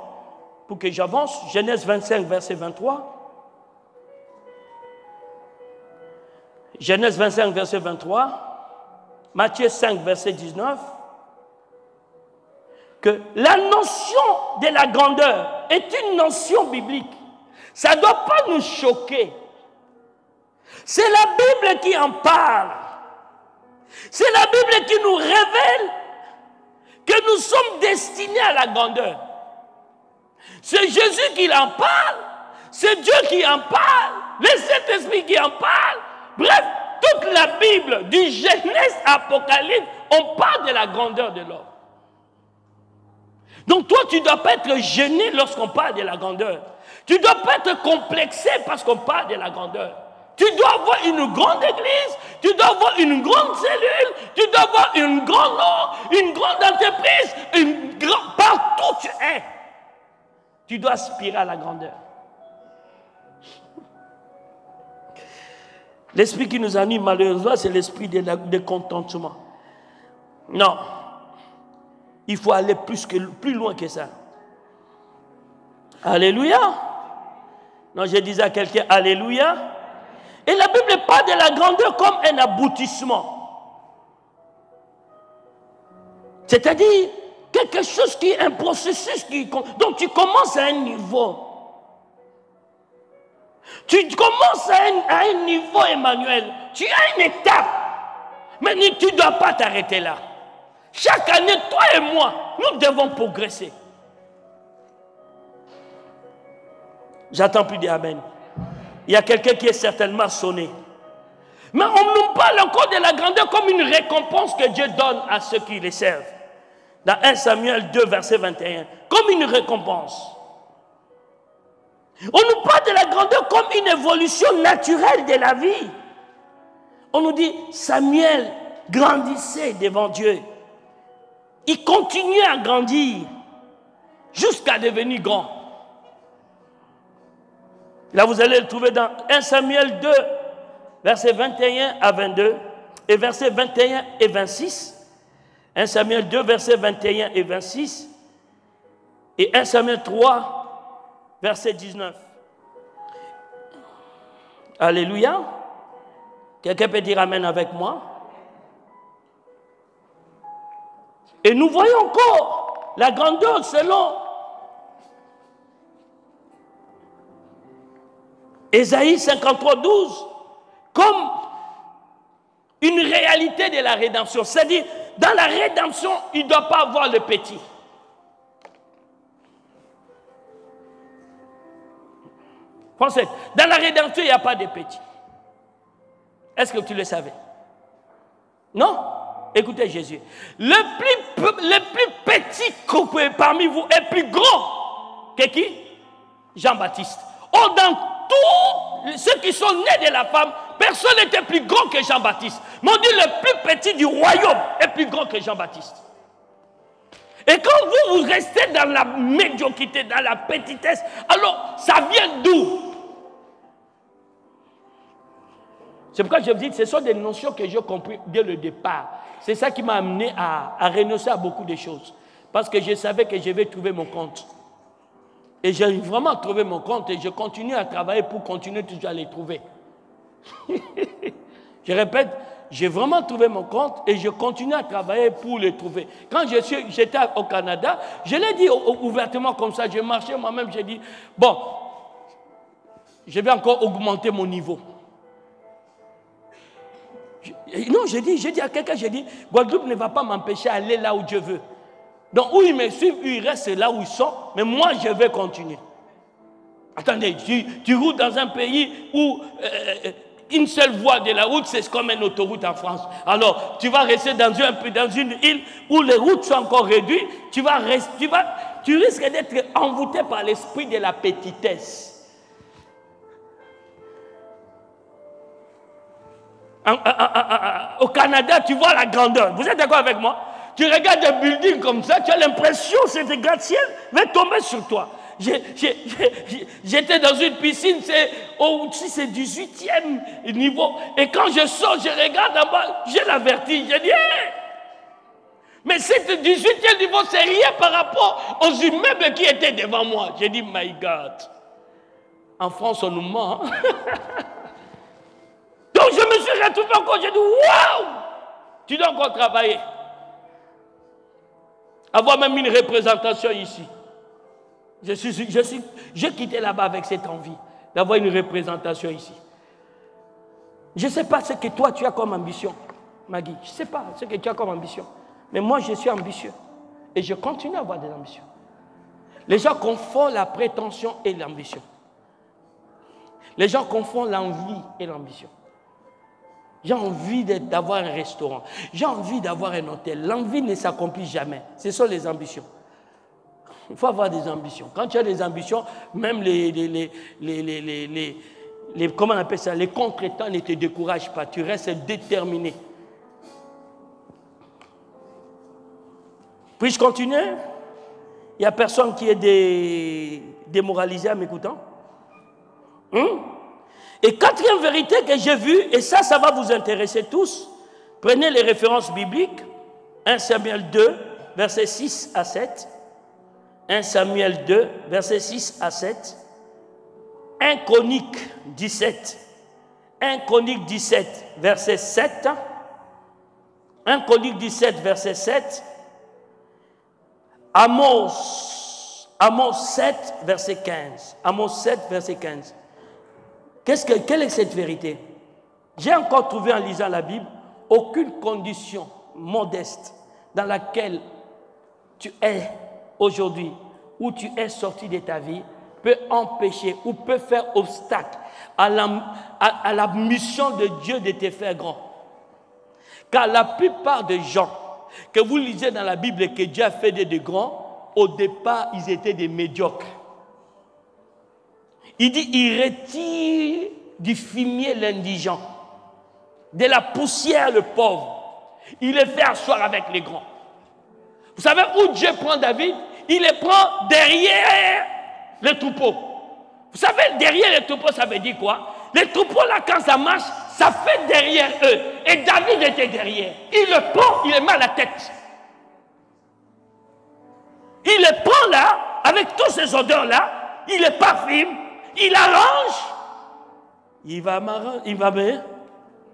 pour que j'avance, Genèse 25, verset 23. Genèse 25, verset 23, Matthieu 5, verset 19, que la notion de la grandeur est une notion biblique. Ça ne doit pas nous choquer. C'est la Bible qui en parle. C'est la Bible qui nous révèle que nous sommes destinés à la grandeur. C'est Jésus qui en parle, c'est Dieu qui en parle, le Saint-Esprit qui en parle. Bref, toute la Bible, du Genèse à Apocalypse, on parle de la grandeur de l'homme. Donc toi, tu ne dois pas être gêné lorsqu'on parle de la grandeur. Tu ne dois pas être complexé parce qu'on parle de la grandeur. Tu dois avoir une grande église, tu dois avoir une grande cellule, tu dois avoir une grande ordre, une grande entreprise, partout tu es. Tu dois aspirer à la grandeur. L'esprit qui nous anime malheureusement, c'est l'esprit de contentement. Non. Il faut aller plus loin que ça. Alléluia. Non, je disais à quelqu'un, Alléluia. Et la Bible parle de la grandeur comme un aboutissement. C'est-à-dire, quelque chose qui est un processus donc tu commences à un niveau. Tu commences à un niveau, Emmanuel. Tu as une étape. Mais tu ne dois pas t'arrêter là. Chaque année, toi et moi, nous devons progresser. J'attends plus d'amen. Il y a quelqu'un qui est certainement sonné. Mais on nous parle encore de la grandeur comme une récompense que Dieu donne à ceux qui les servent. Dans 1 Samuel 2, verset 21. Comme une récompense. On nous parle de la grandeur comme une évolution naturelle de la vie. On nous dit, Samuel grandissait devant Dieu. Il continuait à grandir jusqu'à devenir grand. Là, vous allez le trouver dans 1 Samuel 2, versets 21 à 22 et versets 21 et 26. 1 Samuel 2, versets 21 et 26. Et 1 Samuel 3, verset 19. Alléluia. Quelqu'un peut dire amen avec moi? Et nous voyons encore la grandeur selon Ésaïe 53, 12, comme une réalité de la rédemption. C'est-à-dire, dans la rédemption, il ne doit pas avoir le petit. Français, dans la rédemption, il n'y a pas de petit. Est-ce que tu le savais? Non? Écoutez Jésus. Le plus petit parmi vous est plus grand que qui? Jean-Baptiste. Or, dans tous ceux qui sont nés de la femme, personne n'était plus grand que Jean-Baptiste. Mais on dit le plus petit du royaume est plus grand que Jean-Baptiste. Et quand vous restez dans la médiocrité, dans la petitesse, alors ça vient d'où? C'est pourquoi je vous dis que ce sont des notions que j'ai compris dès le départ. C'est ça qui m'a amené à renoncer à beaucoup de choses. Parce que je savais que je vais trouver mon compte. Et j'ai vraiment trouvé mon compte et je continue à travailler pour continuer toujours à les trouver. Je répète, j'ai vraiment trouvé mon compte et je continue à travailler pour les trouver. Quand j'étais au Canada, je l'ai dit ouvertement comme ça, j'ai marché moi-même, j'ai dit, bon, je vais encore augmenter mon niveau. Non, j'ai dit à quelqu'un, j'ai dit, Guadeloupe ne va pas m'empêcher d'aller là où Dieu veut. Donc, où ils me suivent, ils restent là où ils sont, mais moi, je vais continuer. Attendez, tu roules dans un pays où une seule voie de la route, c'est comme une autoroute en France. Alors, tu vas rester dans une île où les routes sont encore réduites, tu risques d'être envoûté par l'esprit de la petitesse. Au Canada, tu vois la grandeur. Vous êtes d'accord avec moi? Tu regardes un building comme ça, tu as l'impression que cet gratte-ciel va tomber sur toi. J'étais dans une piscine, c'est 18e niveau. Et quand je sors, je regarde en bas, j'ai la vertige. Je dis, hey! Mais cet 18e niveau, c'est rien par rapport aux immeubles qui étaient devant moi. J'ai dit, my God. En France, on nous ment. Donc je me suis retrouvé encore, j'ai dit, waouh! Tu dois encore travailler. Avoir même une représentation ici. J'ai quitté là-bas avec cette envie d'avoir une représentation ici. Je ne sais pas ce que toi tu as comme ambition, Maggie. Je ne sais pas ce que tu as comme ambition. Mais moi, je suis ambitieux. Et je continue à avoir des ambitions. Les gens confondent la prétention et l'ambition. Les gens confondent l'envie et l'ambition. J'ai envie d'avoir un restaurant. J'ai envie d'avoir un hôtel. L'envie ne s'accomplit jamais. Ce sont les ambitions. Il faut avoir des ambitions. Quand tu as des ambitions, même comment on appelle ça, les contretemps ne te découragent pas. Tu restes déterminé. Puis-je continuer? Il n'y a personne qui est démoralisé en m'écoutant? Et quatrième vérité que j'ai vue, et ça va vous intéresser tous, prenez les références bibliques, 1 Samuel 2, versets 6 à 7, 1 Samuel 2, versets 6 à 7, 1 Chronique 17, 1 Chronique 17, verset 7, 1 Chronique 17, verset 7, Amos 7, verset 15, Amos 7, verset 15. Quelle est cette vérité? J'ai encore trouvé en lisant la Bible aucune condition modeste dans laquelle tu es aujourd'hui, où tu es sorti de ta vie, peut empêcher ou peut faire obstacle à la mission de Dieu de te faire grand. Car la plupart des gens que vous lisez dans la Bible et que Dieu a fait des grands, au départ, ils étaient des médiocres. Il dit, il retire du fumier l'indigent, de la poussière le pauvre. Il les fait asseoir avec les grands. Vous savez où Dieu prend David? Il les prend derrière le troupeau. Vous savez, derrière les troupeaux, ça veut dire quoi? Les troupeaux, là, quand ça marche, ça fait derrière eux. Et David était derrière. Il le prend, il le met à la tête. Il le prend là, avec tous ces odeurs-là, il le parfume, il arrange. Il va me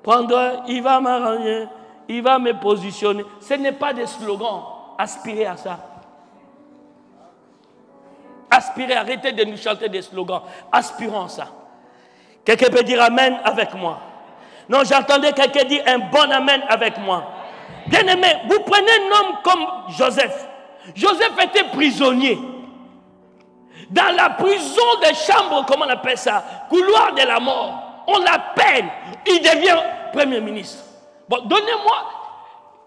prendre, il va m'arranger, il va me positionner. Ce n'est pas des slogans. Aspirez à ça. Aspirez, arrêtez de nous chanter des slogans. Aspirons à ça. Quelqu'un peut dire Amen avec moi. Non, j'entendais quelqu'un dire un bon Amen avec moi. Bien-aimé, vous prenez un homme comme Joseph. Joseph était prisonnier. Dans la prison des chambres, comment on appelle ça? Couloir de la mort. On l'appelle. Il devient premier ministre. Bon, donnez-moi,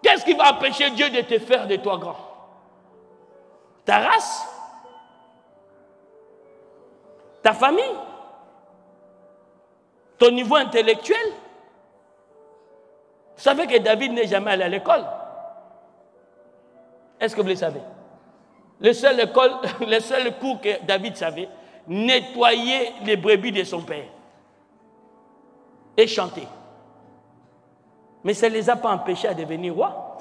qu'est-ce qui va empêcher Dieu de te faire de toi grand? Ta race? Ta famille? Ton niveau intellectuel? Vous savez que David n'est jamais allé à l'école? Est-ce que vous le savez? Le seul cours que David savait, nettoyer les brebis de son père et chanter. Mais ça ne les a pas empêchés à devenir rois.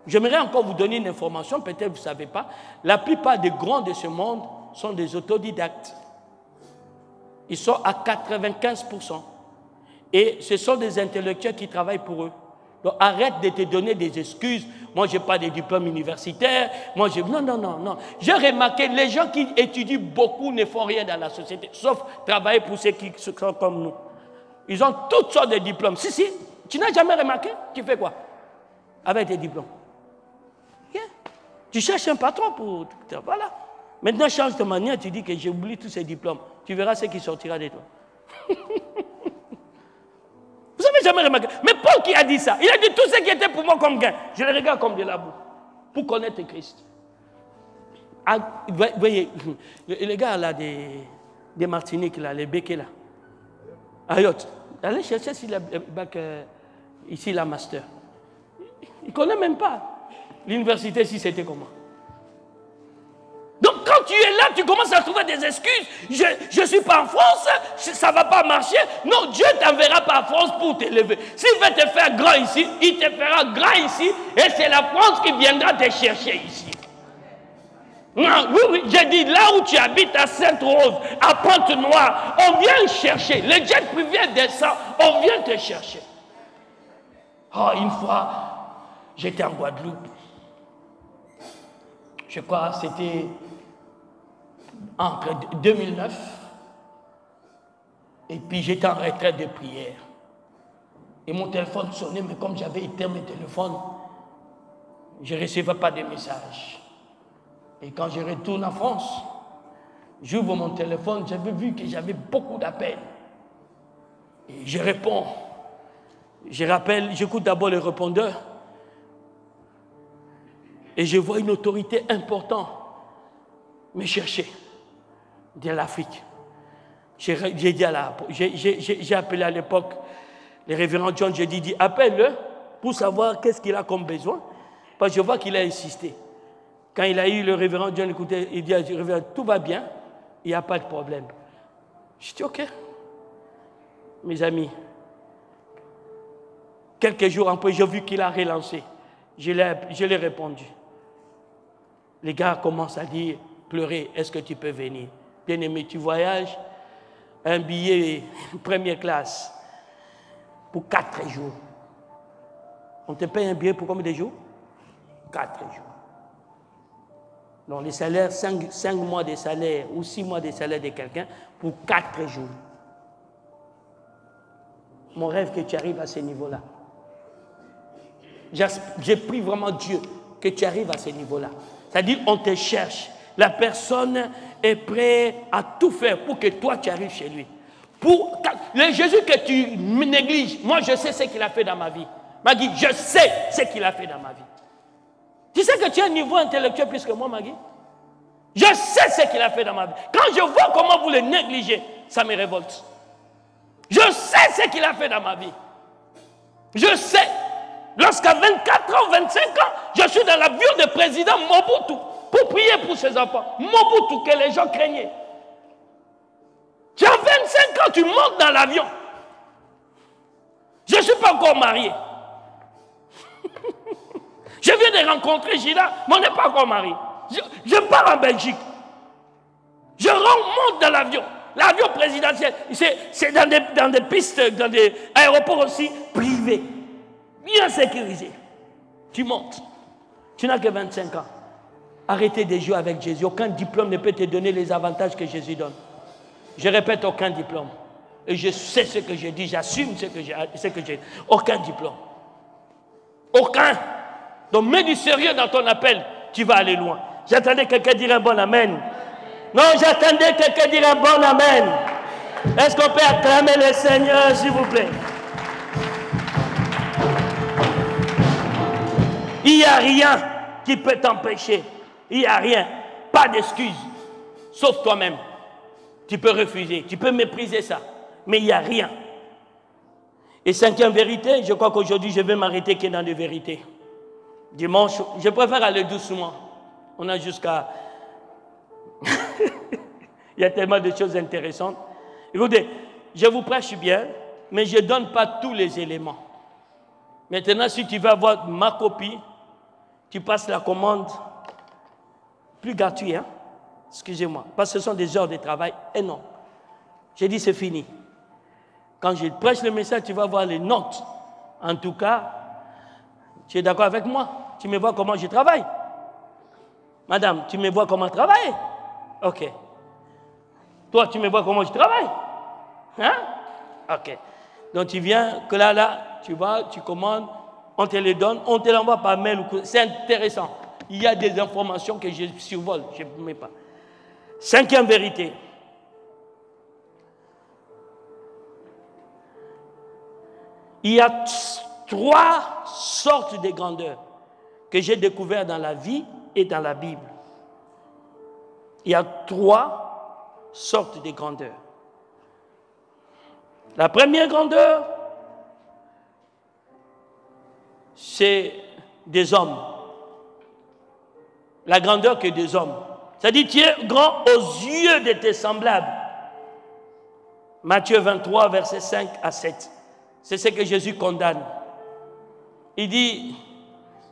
J'aimerais encore vous donner une information, peut-être vous ne savez pas. La plupart des grands de ce monde sont des autodidactes. Ils sont à 95%. Et ce sont des intellectuels qui travaillent pour eux. Donc arrête de te donner des excuses. Moi, je n'ai pas de diplôme universitaire. Non. J'ai remarqué, les gens qui étudient beaucoup ne font rien dans la société, sauf travailler pour ceux qui sont comme nous. Ils ont toutes sortes de diplômes. Si, tu n'as jamais remarqué? Tu fais quoi avec tes diplômes? Yeah. Tu cherches un patron pour... Voilà. Maintenant, change de manière, tu dis que j'ai oublié tous ces diplômes. Tu verras ce qui sortira de toi. Vous avez jamais remarqué? Mais Paul qui a dit ça, il a dit tout ce qui était pour moi comme gain. Je le regarde comme de la boue. Pour connaître Christ. Ah, vous voyez, les gars là, des Martiniques, là, les béquets là. Ayot, allez chercher ici la bac, ici la master. Il ne connaît même pas. L'université ici, c'était comment? Donc quand tu es là, tu commences à trouver des excuses. Je ne suis pas en France, ça ne va pas marcher. Non, Dieu ne t'enverra pas en France pour t'élever. S'il veut te faire grand ici, il te fera grand ici. Et c'est la France qui viendra te chercher ici. Non, oui, j'ai dit là où tu habites à Sainte-Rose, à Pointe-Noire, on vient chercher. Le jet privé descend, on vient te chercher. Oh, une fois, j'étais en Guadeloupe. Je crois que c'était entre 2009 et puis j'étais en retraite de prière. Et mon téléphone sonnait, mais comme j'avais éteint mon téléphone, je ne recevais pas de messages. Et quand je retourne en France, j'ouvre mon téléphone, j'avais vu que j'avais beaucoup d'appels. Et je réponds. Je rappelle, j'écoute d'abord le répondeur. Et je vois une autorité importante me chercher de l'Afrique. J'ai appelé à l'époque le révérend John, j'ai dit appelle-le pour savoir qu'est-ce qu'il a comme besoin. Parce que je vois qu'il a insisté. Quand il a eu le révérend John, écoutez, il dit tout va bien, il n'y a pas de problème. Je dis ok. Mes amis, quelques jours après, j'ai vu qu'il a relancé. Je l'ai répondu. Les gars commencent à dire, pleurer, est-ce que tu peux venir? Bien-aimé, tu voyages, un billet première classe pour 4 jours. On te paye un billet pour combien de jours? 4 jours. Donc les salaires, 5 mois de salaire ou 6 mois de salaire de quelqu'un pour 4 jours. Mon rêve que tu arrives à ce niveau-là. J'ai pris vraiment Dieu que tu arrives à ce niveau-là. C'est-à-dire, on te cherche. La personne est prête à tout faire pour que toi, tu arrives chez lui. Le Jésus que tu négliges, moi, je sais ce qu'il a fait dans ma vie. Magui, je sais ce qu'il a fait dans ma vie. Tu sais que tu as un niveau intellectuel plus que moi, Magui? Je sais ce qu'il a fait dans ma vie. Quand je vois comment vous le négligez, ça me révolte. Je sais ce qu'il a fait dans ma vie. Je sais. Lorsqu'à 24 ans, 25 ans, je suis dans la bulle de président Mobutu pour prier pour ses enfants. Mobutu que les gens craignaient. Tu as 25 ans, tu montes dans l'avion. Je ne suis pas encore marié. Je viens de rencontrer Gila, mais on n'est pas encore marié. Je pars en Belgique. Je remonte dans l'avion. L'avion présidentiel, c'est dans des pistes, dans des aéroports aussi privés, bien sécurisés. Tu montes. Tu n'as que 25 ans. Arrêtez de jouer avec Jésus. Aucun diplôme ne peut te donner les avantages que Jésus donne. Je répète, aucun diplôme. Et je sais ce que je dis, j'assume ce que j'ai. Aucun diplôme. Aucun. Donc mets du sérieux dans ton appel, tu vas aller loin. J'attendais quelqu'un dire un bon amen. Non, j'attendais quelqu'un dire un bon amen. Est-ce qu'on peut acclamer le Seigneur, s'il vous plaît? Il n'y a rien qui peut t'empêcher. Il n'y a rien. Pas d'excuse. Sauf toi-même. Tu peux refuser, tu peux mépriser ça. Mais il n'y a rien. Et cinquième vérité, je crois qu'aujourd'hui, je vais m'arrêter que dans les vérités. Dimanche, je préfère aller doucement. On a jusqu'à... Il y a tellement de choses intéressantes. Écoutez, je vous prêche bien, mais je ne donne pas tous les éléments. Maintenant, si tu veux avoir ma copie, tu passes la commande plus gratuite, hein? Excusez-moi, parce que ce sont des heures de travail énormes. J'ai dit c'est fini. Quand je prêche le message, tu vas voir les notes. En tout cas, tu es d'accord avec moi? Tu me vois comment je travaille? Madame, tu me vois comment travailler? Ok. Toi, tu me vois comment je travaille? Hein? Ok. Donc tu viens, que là, tu vas, tu commandes, on te les donne, on te l'envoie par mail. C'est intéressant. Il y a des informations que je survole, je ne mets pas. Cinquième vérité. Il y a 3 sortes de grandeur que j'ai découvert dans la vie et dans la Bible. Il y a 3 sortes de grandeur. La première grandeur, c'est des hommes. La grandeur que des hommes. C'est-à-dire, tu es grand aux yeux de tes semblables. Matthieu 23, versets 5 à 7. C'est ce que Jésus condamne. Il dit,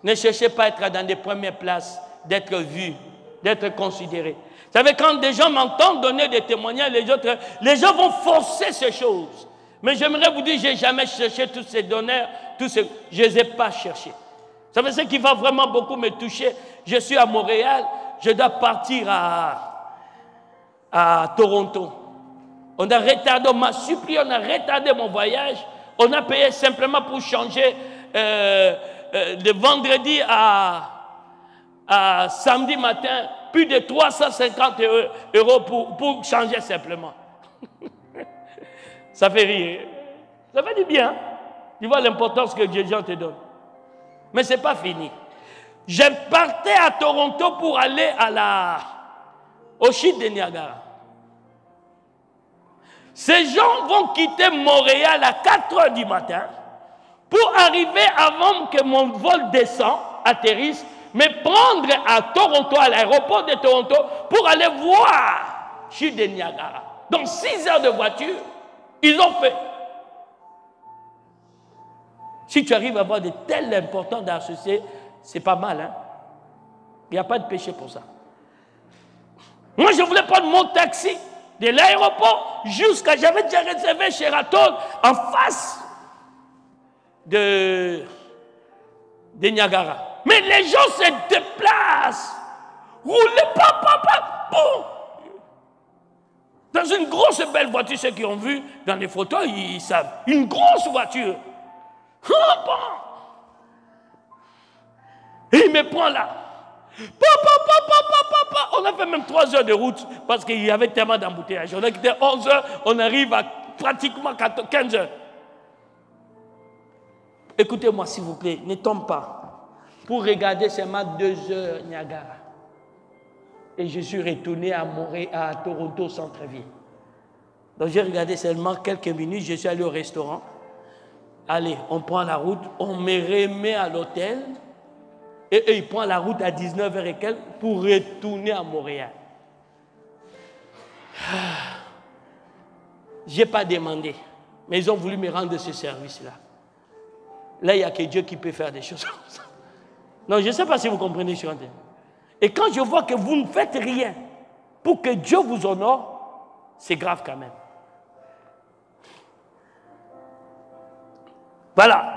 ne cherchez pas à être dans des premières places, d'être vu, d'être considéré. Vous savez, quand des gens m'entendent donner des témoignages, les gens vont forcer ces choses. Mais j'aimerais vous dire, je n'ai jamais cherché tous ces donneurs, je ne les ai pas cherchés. Vous savez, ce qui va vraiment beaucoup me toucher, je suis à Montréal, je dois partir à Toronto. On a retardé, on m'a supplié, on a retardé mon voyage. On a payé simplement pour changer de vendredi à samedi matin, plus de 350 € pour changer simplement. Ça fait rire. Ça fait du bien. Tu vois l'importance que Dieu te donne. Mais ce n'est pas fini. Je partais à Toronto pour aller au chute de Niagara. Ces gens vont quitter Montréal à 4 h du matin pour arriver avant que mon vol descende, atterrisse, me prendre à Toronto, à l'aéroport de Toronto, pour aller voir chute de Niagara. Donc 6 heures de voiture, ils ont fait. Si tu arrives à avoir de telles importances d'associer, c'est pas mal, hein? Il n'y a pas de péché pour ça. Moi, je voulais prendre mon taxi de l'aéroport jusqu'à... J'avais déjà réservé chez Raton, en face de Niagara. Mais les gens se déplacent. Roulez, boum. Dans une grosse belle voiture, ceux qui ont vu dans les photos, ils savent. Une grosse voiture. Et il me prend là. On a fait même 3 heures de route parce qu'il y avait tellement d'embouteillages. On a quitté 11 heures, on arrive à pratiquement 15 heures. Écoutez-moi s'il vous plaît, ne tombe pas. Pour regarder seulement 2 heures Niagara. Et je suis retourné à Toronto centre-ville. Donc j'ai regardé seulement quelques minutes, je suis allé au restaurant. Allez, on prend la route, on me remet à l'hôtel. Et il prend la route à 19h et quelques pour retourner à Montréal. Je n'ai pas demandé. Mais ils ont voulu me rendre ce service-là. Là, il n'y a que Dieu qui peut faire des choses comme ça. Non, je ne sais pas si vous comprenez ce que je dis. Et quand je vois que vous ne faites rien pour que Dieu vous honore, c'est grave quand même. Voilà.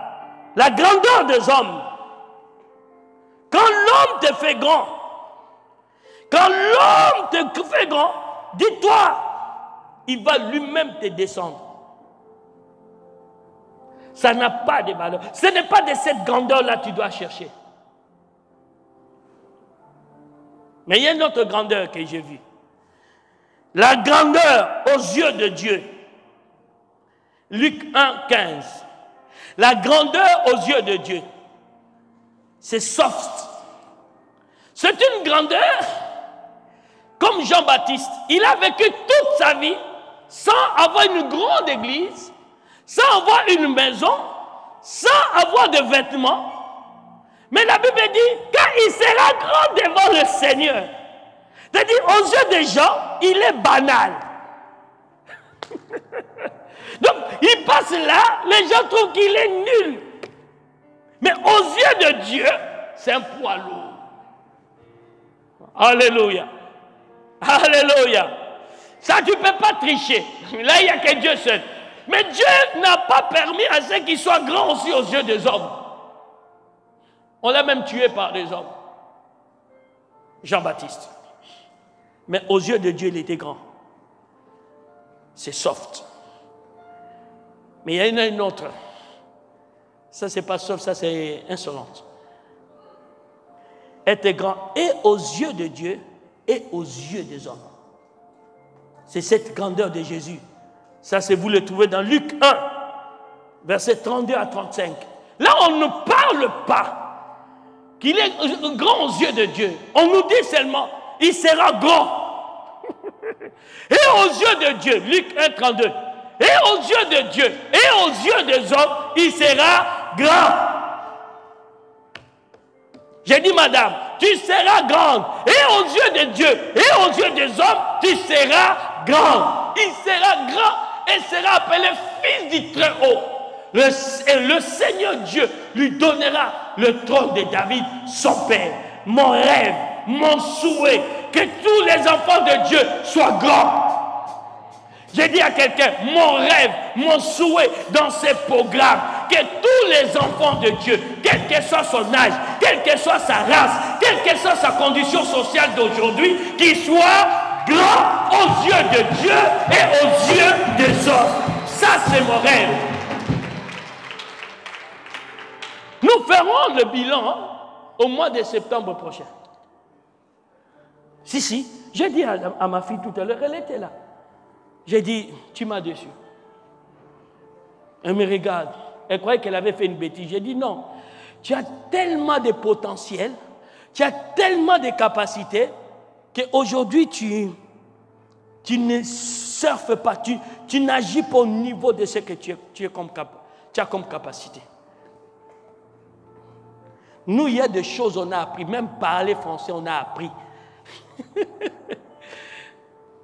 La grandeur des hommes. Quand l'homme te fait grand, dis-toi, il va lui-même te descendre. Ça n'a pas de valeur. Ce n'est pas de cette grandeur-là que tu dois chercher. Mais il y a une autre grandeur que j'ai vue. La grandeur aux yeux de Dieu. Luc 1, 15. La grandeur aux yeux de Dieu. C'est soft. C'est une grandeur comme Jean-Baptiste. Il a vécu toute sa vie sans avoir une grande église, sans avoir une maison, sans avoir de vêtements. Mais la Bible dit, quand il sera grand devant le Seigneur, c'est-à-dire aux yeux des gens, il est banal. Donc, il passe là, les gens trouvent qu'il est nul. Mais aux yeux de Dieu, c'est un poids lourd. Alléluia. Alléluia. Ça, tu ne peux pas tricher. Là, il n'y a que Dieu seul. Mais Dieu n'a pas permis à ce qu'il soit grand aussi aux yeux des hommes. On l'a même tué par des hommes. Jean-Baptiste. Mais aux yeux de Dieu, il était grand. C'est soft. Mais il y en a une autre. Ça, c'est pas soft, ça, c'est insolente. Être grand et aux yeux de Dieu et aux yeux des hommes. C'est cette grandeur de Jésus. Ça, c'est vous le trouvez dans Luc 1, versets 32 à 35. Là, on ne parle pas qu'il est grand aux yeux de Dieu. On nous dit seulement, il sera grand. Et aux yeux de Dieu, Luc 1, 32. Et aux yeux de Dieu, et aux yeux des hommes, il sera grand. J'ai dit, madame, tu seras grande. Et aux yeux de Dieu, et aux yeux des hommes, tu seras grande. Il sera grand et sera appelé fils du Très-Haut. Et le Seigneur Dieu lui donnera le trône de David, son père. Mon rêve, mon souhait, que tous les enfants de Dieu soient grands. J'ai dit à quelqu'un, mon rêve, mon souhait dans ces programmes, que tous les enfants de Dieu, quel que soit son âge, quelle que soit sa race, quelle que soit sa condition sociale d'aujourd'hui, qu'ils soient grands aux yeux de Dieu et aux yeux des hommes. Ça, c'est mon rêve. Nous ferons le bilan au mois de septembre prochain. Si, j'ai dit à ma fille tout à l'heure, elle était là. J'ai dit, tu m'as déçu. Elle me regarde. Elle croyait qu'elle avait fait une bêtise. J'ai dit, non. Tu as tellement de potentiel, tu as tellement de capacités, qu'aujourd'hui, tu ne surfes pas, tu n'agis pas au niveau de ce que tu as comme capacité. Nous, il y a des choses qu'on a appris. Même parler français, on a appris.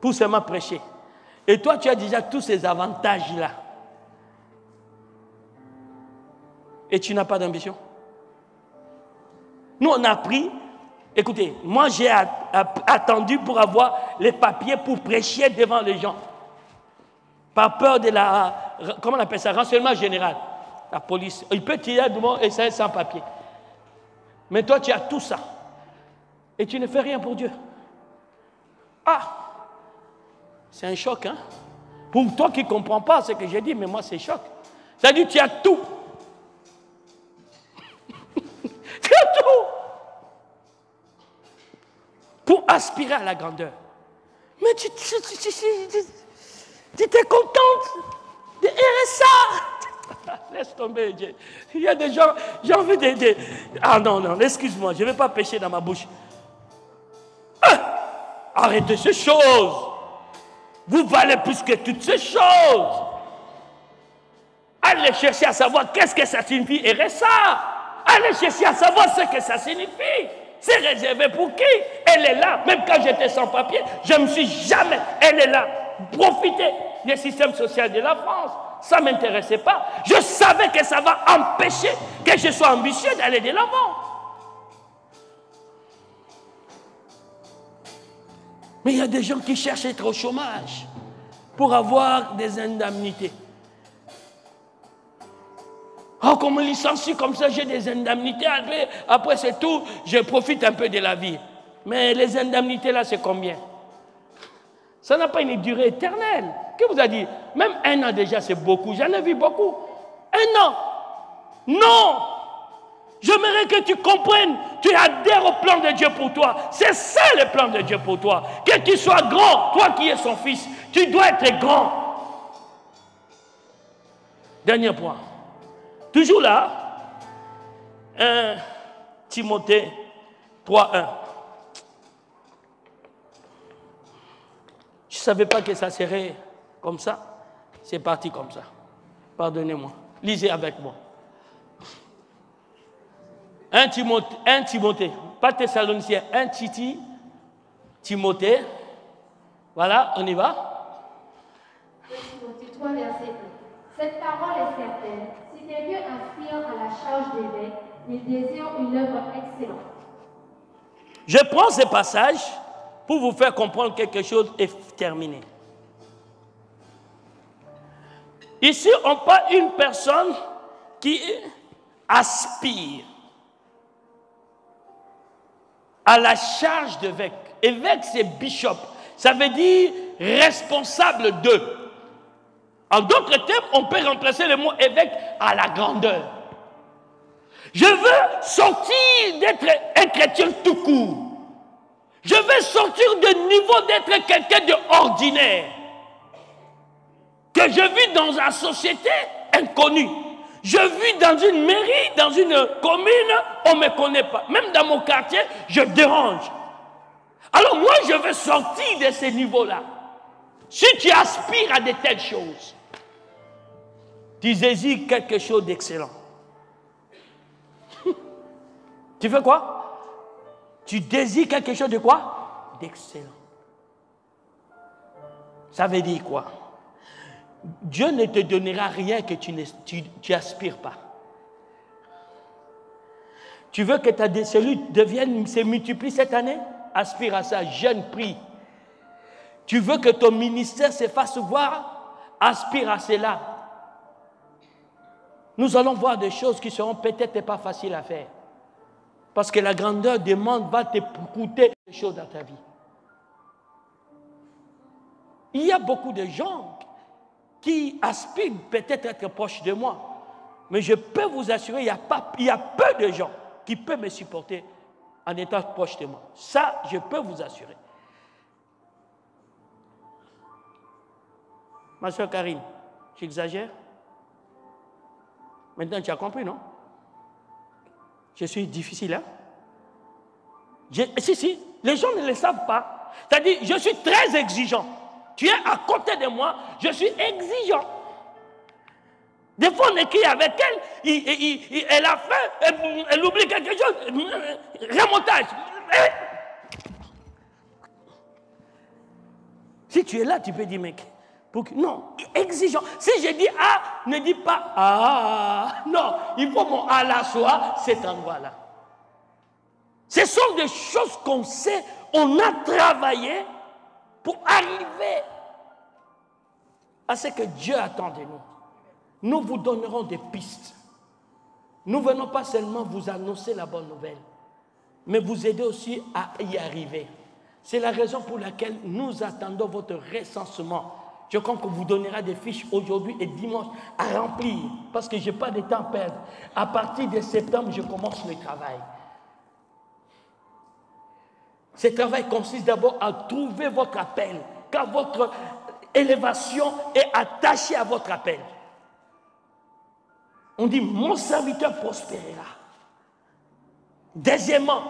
Pour seulement prêcher. Et toi, tu as déjà tous ces avantages-là. Et tu n'as pas d'ambition. Nous, on a appris. Écoutez, moi, j'ai attendu pour avoir les papiers pour prêcher devant les gens. Par peur de comment on appelle ça, renseignement général. La police. Il peut tirer devant et ça sans papier. Mais toi, tu as tout ça. Et tu ne fais rien pour Dieu. Ah! C'est un choc, hein? Pour toi qui ne comprends pas ce que j'ai dit, mais moi, c'est choc. C'est-à-dire, tu as tout. Tu as tout. Pour aspirer à la grandeur. Mais tu t'es contente de RSA. Laisse tomber. Il y a des gens, j'ai envie de... Ah non, excuse-moi, je ne vais pas pécher dans ma bouche. Arrêtez ces choses. Vous valez plus que toutes ces choses. Allez chercher à savoir qu'est-ce que ça signifie RSA. Allez chercher à savoir ce que ça signifie. C'est réservé pour qui? Elle est là. Même quand j'étais sans papier, je ne me suis jamais... Elle est là. profiter du système social de la France. Ça ne m'intéressait pas. Je savais que ça va empêcher que je sois ambitieux d'aller de l'avant. Mais il y a des gens qui cherchent à être au chômage pour avoir des indemnités. Oh, qu'on me licencie comme ça, j'ai des indemnités. Après c'est tout, je profite un peu de la vie. Mais les indemnités là, c'est combien? Ça n'a pas une durée éternelle. Qui vous a dit? Même 1 an déjà, c'est beaucoup. J'en ai vu beaucoup. 1 an. Non. J'aimerais que tu comprennes, tu adhères au plan de Dieu pour toi. C'est ça le plan de Dieu pour toi. Que tu sois grand, toi qui es son fils, tu dois être grand. Dernier point. Toujours là, 1 Timothée 3:1. Je ne savais pas que ça serait comme ça. C'est parti comme ça. Pardonnez-moi. Lisez avec moi. 1 Timothée, pas Thessaloniciens, 1 Timothée. Voilà, on y va. 1 Timothée 3, verset 1. Cette parole est certaine. Si quelqu'un aspire à la charge d'évêque, il désire une œuvre excellente. Je prends ce passage pour vous faire comprendre quelque chose et terminer. Ici, on parle d'une personne qui aspire à la charge d'évêque. Évêque, c'est bishop. Ça veut dire responsable de. En d'autres termes, on peut remplacer le mot évêque à la grandeur. Je veux sortir d'être un chrétien tout court. Je veux sortir du niveau d'être quelqu'un d'ordinaire. Que je vis dans une société inconnue. Je vis dans une mairie, dans une commune, on ne me connaît pas. Même dans mon quartier, je dérange. Alors moi, je veux sortir de ce niveau-là. Si tu aspires à de telles choses, tu désires quelque chose d'excellent. Tu fais quoi? Tu désires quelque chose de quoi? D'excellent. Ça veut dire quoi? Dieu ne te donnera rien que tu n'aspires pas. Tu veux que ta cellule se multiplie cette année? Aspire à ça, jeûne, prie. Tu veux que ton ministère se fasse voir? Aspire à cela. Nous allons voir des choses qui seront peut-être pas faciles à faire. Parce que la grandeur demande va te coûter des choses dans ta vie. Il y a beaucoup de gens qui aspirent peut-être à être proches de moi. Mais je peux vous assurer, il y a peu de gens qui peuvent me supporter en étant proches de moi. Ça, je peux vous assurer. Ma soeur Karine, j'exagère? Maintenant, tu as compris, non? Je suis difficile, hein? Si, les gens ne le savent pas. C'est-à-dire, je suis très exigeant. Tu es à côté de moi, je suis exigeant. Des fois, on écrit avec elle, elle a faim, elle oublie quelque chose, remontage. Si tu es là, tu peux dire, mec, non, exigeant. Si je dis A, ne dis pas A. Non, il faut mon A là soit cet endroit-là. Ce sont des choses qu'on sait, on a travaillé pour arriver à ce que Dieu attend de nous. Nous vous donnerons des pistes. Nous ne venons pas seulement vous annoncer la bonne nouvelle, mais vous aider aussi à y arriver. C'est la raison pour laquelle nous attendons votre recensement. Je crois qu'on vous donnera des fiches aujourd'hui et dimanche à remplir, parce que je n'ai pas de temps à perdre. À partir de septembre, je commence le travail. Ce travail consiste d'abord à trouver votre appel, car votre élévation est attachée à votre appel. On dit, mon serviteur prospérera. Deuxièmement,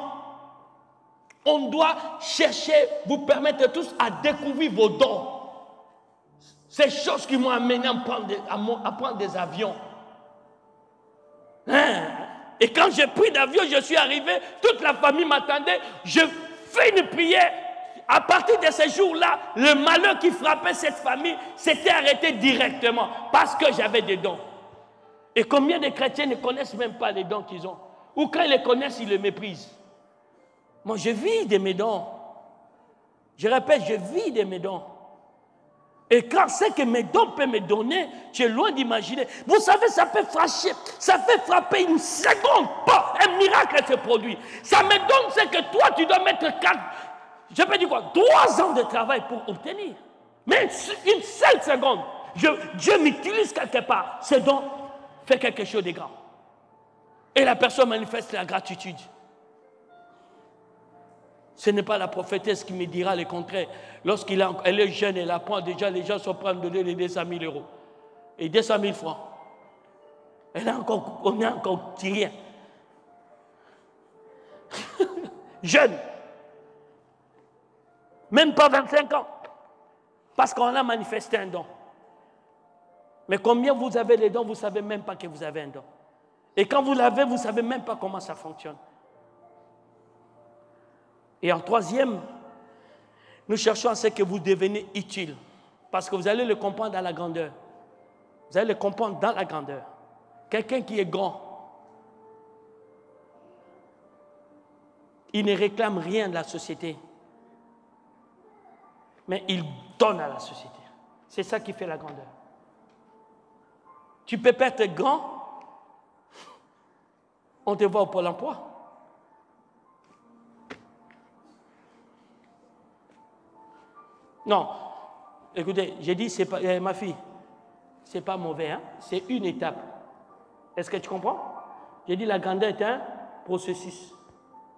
on doit chercher, vous permettre tous à découvrir vos dons. Ces choses qui m'ont amené à prendre des avions. Et quand j'ai pris l'avion, je suis arrivé, toute la famille m'attendait, je fais une prière. À partir de ce jour-là, le malheur qui frappait cette famille s'était arrêté directement parce que j'avais des dons. Et combien de chrétiens ne connaissent même pas les dons qu'ils ont? Ou quand ils les connaissent, ils les méprisent. Moi, je vis de mes dons. Je répète, je vis de mes dons. Et quand c'est que mes dons peuvent me donner, tu es loin d'imaginer. Vous savez, ça peut fâcher, ça fait frapper une seconde. Pas un miracle se produit. Ça me donne ce que toi, tu dois mettre 4, je peux dire quoi, 3 ans de travail pour obtenir. Mais une seule seconde, Dieu m'utilise quelque part. Ce don fait quelque chose de grand. Et la personne manifeste la gratitude. Ce n'est pas la prophétesse qui me dira le contraire. Lorsqu'elle est jeune, elle apprend déjà, les gens sont prêts à me donner les 200 000 euros. Et 200 000 francs. On n'a encore rien. Jeune. Même pas 25 ans. Parce qu'on a manifesté un don. Mais combien vous avez les dons, vous ne savez même pas que vous avez un don. Et quand vous l'avez, vous ne savez même pas comment ça fonctionne. Et en troisième, nous cherchons à ce que vous deveniez utile. Parce que vous allez le comprendre dans la grandeur. Vous allez le comprendre dans la grandeur. Quelqu'un qui est grand, il ne réclame rien de la société. Mais il donne à la société. C'est ça qui fait la grandeur. Tu peux pas être grand, on te voit au Pôle emploi. Non, écoutez, j'ai dit, c'est pas, ma fille, c'est pas mauvais, hein? C'est une étape. Est-ce que tu comprends? J'ai dit, la grandeur est un processus.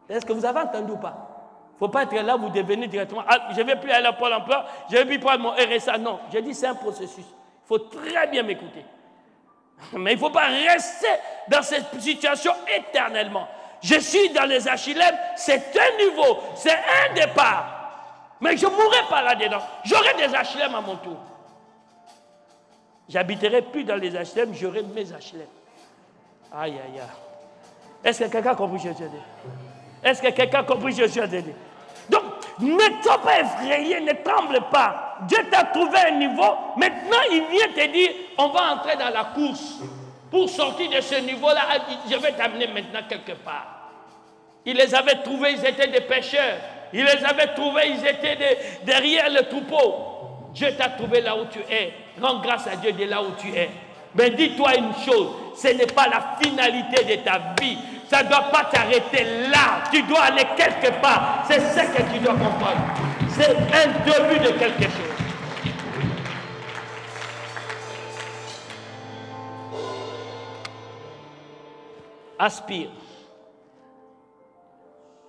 Est-ce que vous avez entendu ou pas? Il ne faut pas être là, vous devenez directement, ah, je ne vais plus aller à Pôle emploi, je ne vais plus prendre mon RSA. Non, j'ai dit, c'est un processus. Il faut très bien m'écouter. Mais il ne faut pas rester dans cette situation éternellement. Je suis dans les HLM, c'est un niveau, c'est un départ. Mais je ne mourrai pas là-dedans. J'aurai des HLM à mon tour. J'habiterai plus dans les HLM, j'aurai mes HLM. Aïe, aïe, aïe. Est-ce que quelqu'un a compris ce que je dis? Est-ce que quelqu'un a compris ce que je dis? Donc, ne sois pas effrayé, ne tremble pas. Dieu t'a trouvé un niveau. Maintenant, il vient te dire, on va entrer dans la course. Pour sortir de ce niveau-là, je vais t'amener maintenant quelque part. Il les avait trouvés, ils étaient des pêcheurs. Il les avait trouvés, ils étaient derrière le troupeau. Dieu t'a trouvé là où tu es. Rends grâce à Dieu de là où tu es. Mais dis-toi une chose, ce n'est pas la finalité de ta vie. Ça ne doit pas t'arrêter là. Tu dois aller quelque part. C'est ce que tu dois comprendre. C'est un début de quelque chose. Aspire.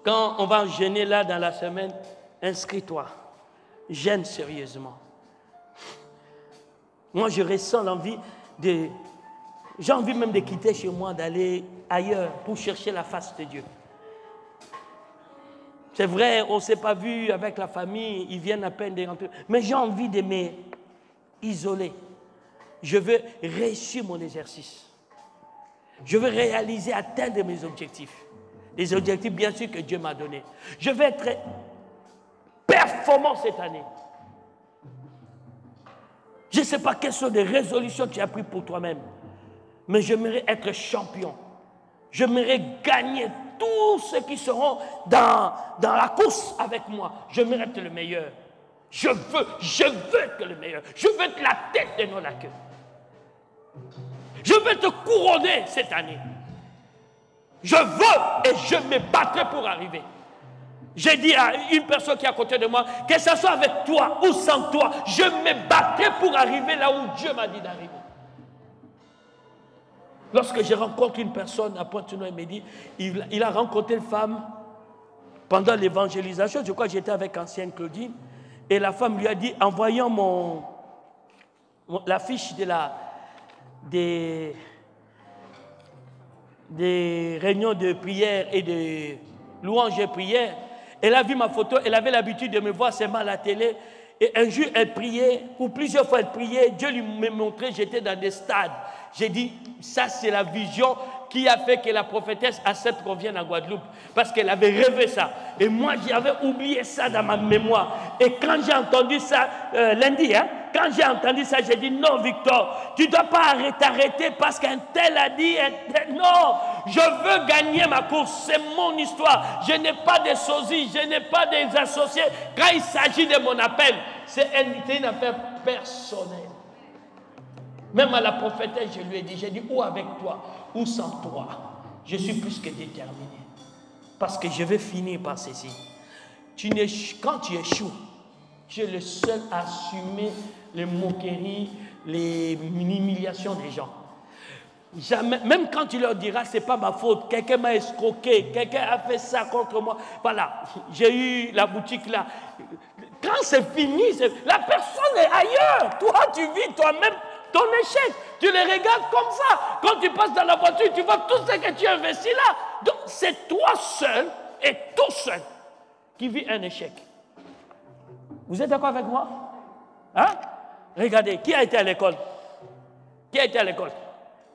Quand on va jeûner là dans la semaine, inscris-toi. Jeûne sérieusement. Moi, je ressens l'envie de... J'ai envie même de quitter chez moi, d'aller ailleurs pour chercher la face de Dieu. C'est vrai, on ne s'est pas vu avec la famille, ils viennent à peine de rentrer. Mais j'ai envie de m'isoler. Je veux réussir mon exercice. Je veux réaliser, atteindre mes objectifs. Les objectifs, bien sûr, que Dieu m'a donnés. Je veux être performant cette année. Je ne sais pas quelles sont les résolutions que tu as prises pour toi-même. Mais j'aimerais être champion. J'aimerais gagner tous ceux qui seront dans la course avec moi. J'aimerais être le meilleur. Je veux être le meilleur. Je veux être la tête et non la queue. Je veux te couronner cette année. Je veux et je me battrai pour arriver. J'ai dit à une personne qui est à côté de moi, que ce soit avec toi ou sans toi, je me battrai pour arriver là où Dieu m'a dit d'arriver. Lorsque je rencontre une personne à Pointe-Noire, il me dit, il a rencontré une femme pendant l'évangélisation, je crois que j'étais avec ancienne Claudine, et la femme lui a dit, en voyant la fiche des réunions de prière et de louanges et prières, elle a vu ma photo, elle avait l'habitude de me voir seulement à la télé, et un jour elle priait, ou plusieurs fois elle priait, Dieu lui m'a montré, j'étais dans des stades. J'ai dit, ça c'est la vision qui a fait que la prophétesse Aset revienne à Guadeloupe. Parce qu'elle avait rêvé ça. Et moi, j'avais oublié ça dans ma mémoire. Et quand j'ai entendu ça, lundi, quand j'ai entendu ça, j'ai dit non, Victor, tu ne dois pas t'arrêter parce qu'un tel a dit, non, je veux gagner ma course, c'est mon histoire. Je n'ai pas de sosie, je n'ai pas des associés. Quand il s'agit de mon appel, c'est une affaire personnelle. Même à la prophétesse, je lui ai dit, j'ai dit, ou avec toi, ou sans toi, je suis plus que déterminé. Parce que je vais finir par ceci. Quand tu échoues, tu es le seul à assumer les moqueries, les humiliations des gens. Jamais, même quand tu leur diras, c'est pas ma faute, quelqu'un m'a escroqué, quelqu'un a fait ça contre moi. Voilà, j'ai eu la boutique là. Quand c'est fini, la personne est ailleurs. Toi, tu vis toi-même ton échec. Tu les regardes comme ça. Quand tu passes dans la voiture, tu vois tout ce que tu as investi là. Donc, c'est toi seul et tout seul qui vit un échec. Vous êtes d'accord avec moi? Hein? Regardez, qui a été à l'école? Qui a été à l'école?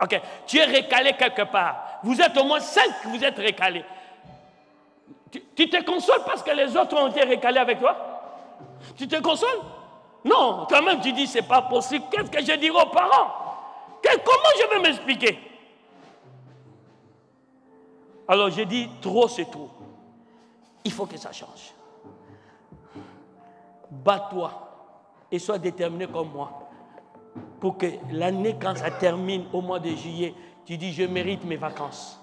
Ok, tu es recalé quelque part. Vous êtes au moins 5, vous êtes recalés. Tu te consoles parce que les autres ont été recalés avec toi? Tu te consoles? Non, quand même tu dis c'est pas possible. Qu'est-ce que je dirai aux parents? Comment je vais m'expliquer? Alors j'ai dit trop c'est trop. Il faut que ça change. Bats-toi et sois déterminé comme moi. Pour que l'année, quand ça termine au mois de juillet, tu dis, je mérite mes vacances.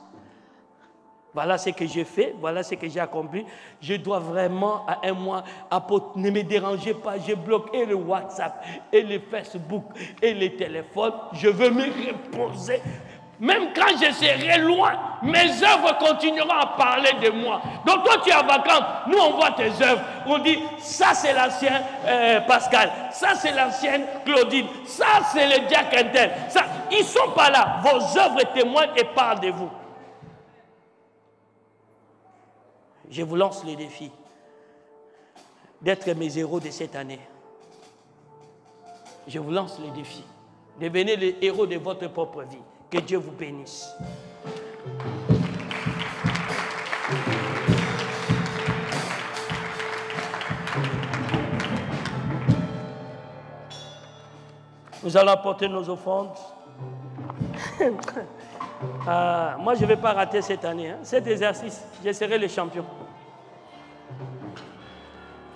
Voilà ce que j'ai fait, voilà ce que j'ai accompli. Je dois vraiment, à un mois, ne me dérangez pas. Je bloque et le WhatsApp, et le Facebook, et les téléphones. Je veux me reposer. Même quand je serai loin, mes œuvres continueront à parler de moi. Donc toi, tu es en vacances, nous on voit tes œuvres. On dit, ça c'est l'ancien Pascal, ça c'est l'ancienne Claudine, ça c'est le Jack Intel. Ils ne sont pas là. Vos œuvres témoignent et parlent de vous. Je vous lance le défi d'être mes héros de cette année. Je vous lance le défi. Devenez les héros de votre propre vie. Que Dieu vous bénisse. Nous allons apporter nos offrandes. Moi, je ne vais pas rater cette année. Cet exercice, je serai le champion.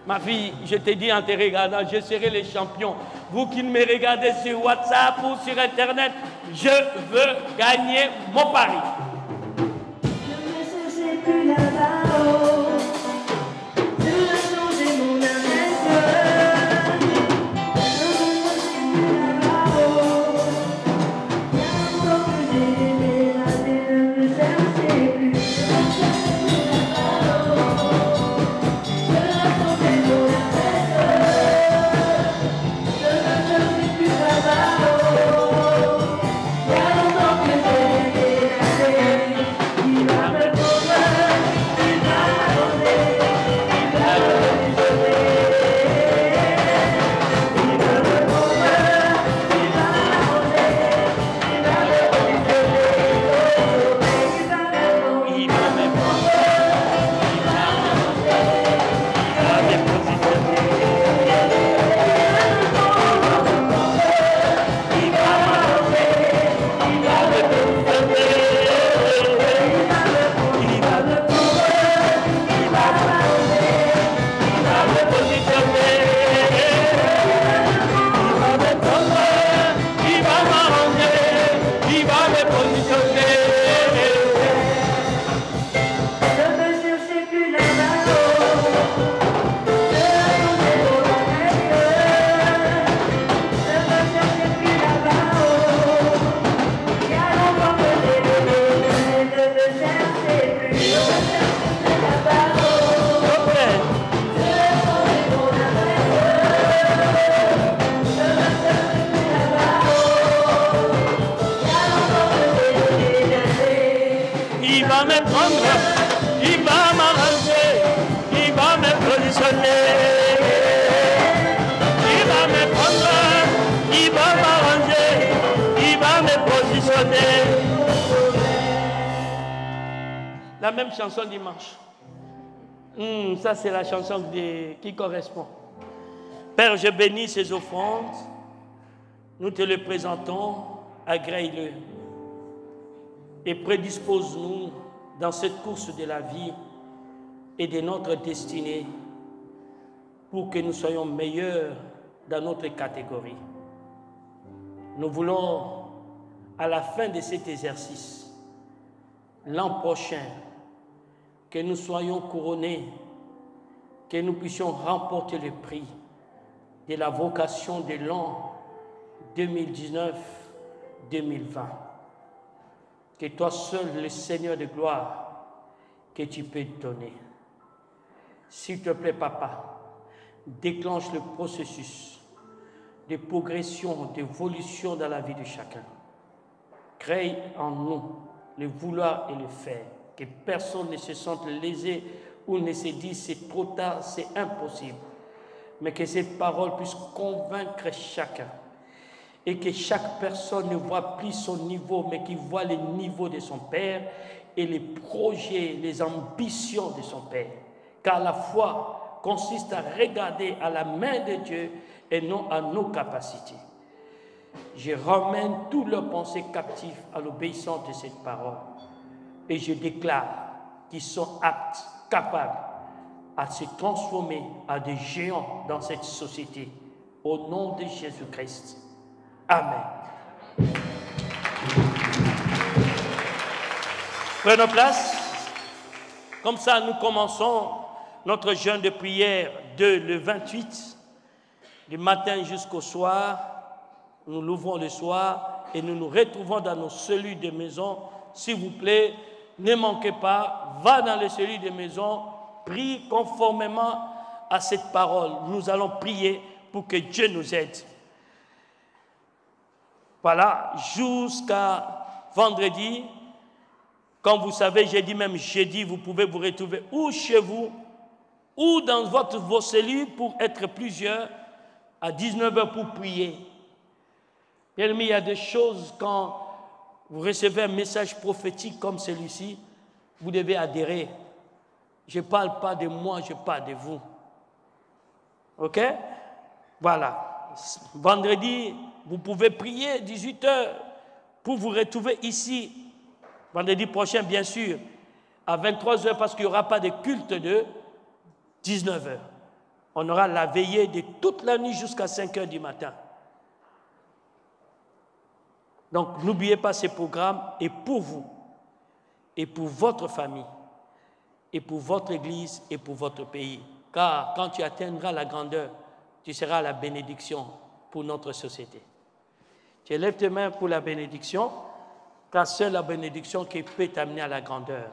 Ma fille, je te dis en te regardant, je serai le champion. Vous qui me regardez sur WhatsApp ou sur Internet, je veux gagner mon pari. Je ne cherchais plus là-bas, je veux changer mon âme. Je ne cherchais plus là-bas, il y a longtemps que j'ai aimé la vie, je ne cherchais plus. Je ne cherchais plus là-bas, je veux changer mon âme. Je ne cherchais plus là-bas. La même chanson dimanche. Ça, c'est la chanson qui correspond. Père, je bénis ces offrandes. Nous te les présentons. Agrée-le. Et prédispose-nous dans cette course de la vie et de notre destinée pour que nous soyons meilleurs dans notre catégorie. Nous voulons, à la fin de cet exercice, l'an prochain, que nous soyons couronnés, que nous puissions remporter le prix de la vocation de l'an 2019-2020. Que toi seul, le Seigneur de gloire, que tu peux donner. S'il te plaît, Papa, déclenche le processus de progression, d'évolution dans la vie de chacun. Crée en nous le vouloir et le faire. Que personne ne se sente lésé ou ne se dise c'est trop tard, c'est impossible. Mais que ces paroles puissent convaincre chacun. Et que chaque personne ne voit plus son niveau, mais qu'il voit le niveau de son Père et les projets, les ambitions de son Père. Car la foi consiste à regarder à la main de Dieu et non à nos capacités. Je ramène tous leurs pensées captives à l'obéissance de cette parole. Et je déclare qu'ils sont aptes, capables à se transformer en des géants dans cette société. Au nom de Jésus-Christ. Amen. Prenons place. Comme ça, nous commençons notre jeûne de prière le 28, du matin jusqu'au soir. Nous l'ouvrons le soir et nous nous retrouvons dans nos cellules de maison. S'il vous plaît, ne manquez pas, va dans les cellules de maison, prie conformément à cette parole. Nous allons prier pour que Dieu nous aide. Voilà, jusqu'à vendredi, comme vous savez, j'ai dit même jeudi, vous pouvez vous retrouver ou chez vous, ou dans vos cellules pour être plusieurs, à 19h pour prier. Bien aimé, il y a des choses, quand vous recevez un message prophétique comme celui-ci, vous devez adhérer. Je ne parle pas de moi, je parle de vous. Ok? Voilà. Vendredi, vous pouvez prier 18h pour vous retrouver ici. Vendredi prochain, bien sûr, à 23h, parce qu'il n'y aura pas de culte de 19h. On aura la veillée de toute la nuit jusqu'à 5h du matin. Donc, n'oubliez pas ces programmes, et pour vous, et pour votre famille, et pour votre église, et pour votre pays. Car quand tu atteindras la grandeur, tu seras la bénédiction pour notre société. Tu lèves tes mains pour la bénédiction, car seule la bénédiction qui peut t'amener à la grandeur.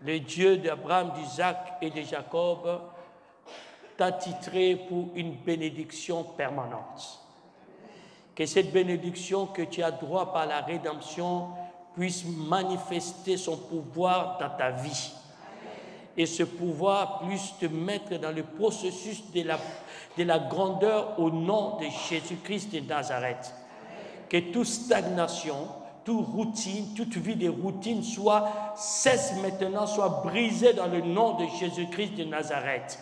Le Dieu d'Abraham, d'Isaac et de Jacob t'a titré pour une bénédiction permanente. Que cette bénédiction que tu as droit par la rédemption puisse manifester son pouvoir dans ta vie. Et ce pouvoir puisse te mettre dans le processus de la grandeur au nom de Jésus-Christ de Nazareth. Que toute stagnation, toute routine, toute vie de routine cesse maintenant, soit brisée dans le nom de Jésus-Christ de Nazareth.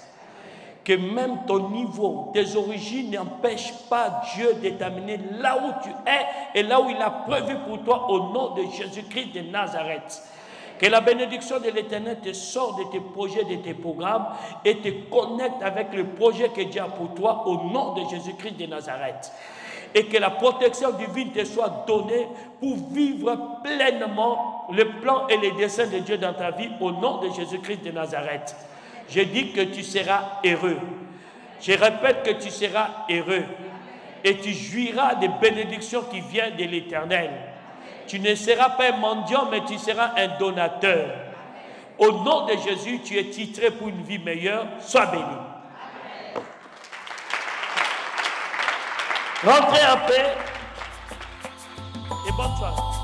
Que même ton niveau, tes origines n'empêchent pas Dieu de t'amener là où tu es et là où il a prévu pour toi au nom de Jésus-Christ de Nazareth. Que la bénédiction de l'Éternel te sorte de tes projets, de tes programmes et te connecte avec le projet que Dieu a pour toi au nom de Jésus-Christ de Nazareth. Et que la protection divine te soit donnée pour vivre pleinement le plan et les desseins de Dieu dans ta vie au nom de Jésus-Christ de Nazareth. Je dis que tu seras heureux. Je répète que tu seras heureux. Et tu jouiras des bénédictions qui viennent de l'Éternel. Tu ne seras pas un mendiant, mais tu seras un donateur. Au nom de Jésus, tu es titré pour une vie meilleure. Sois béni. Rentrez en paix et bonne soirée.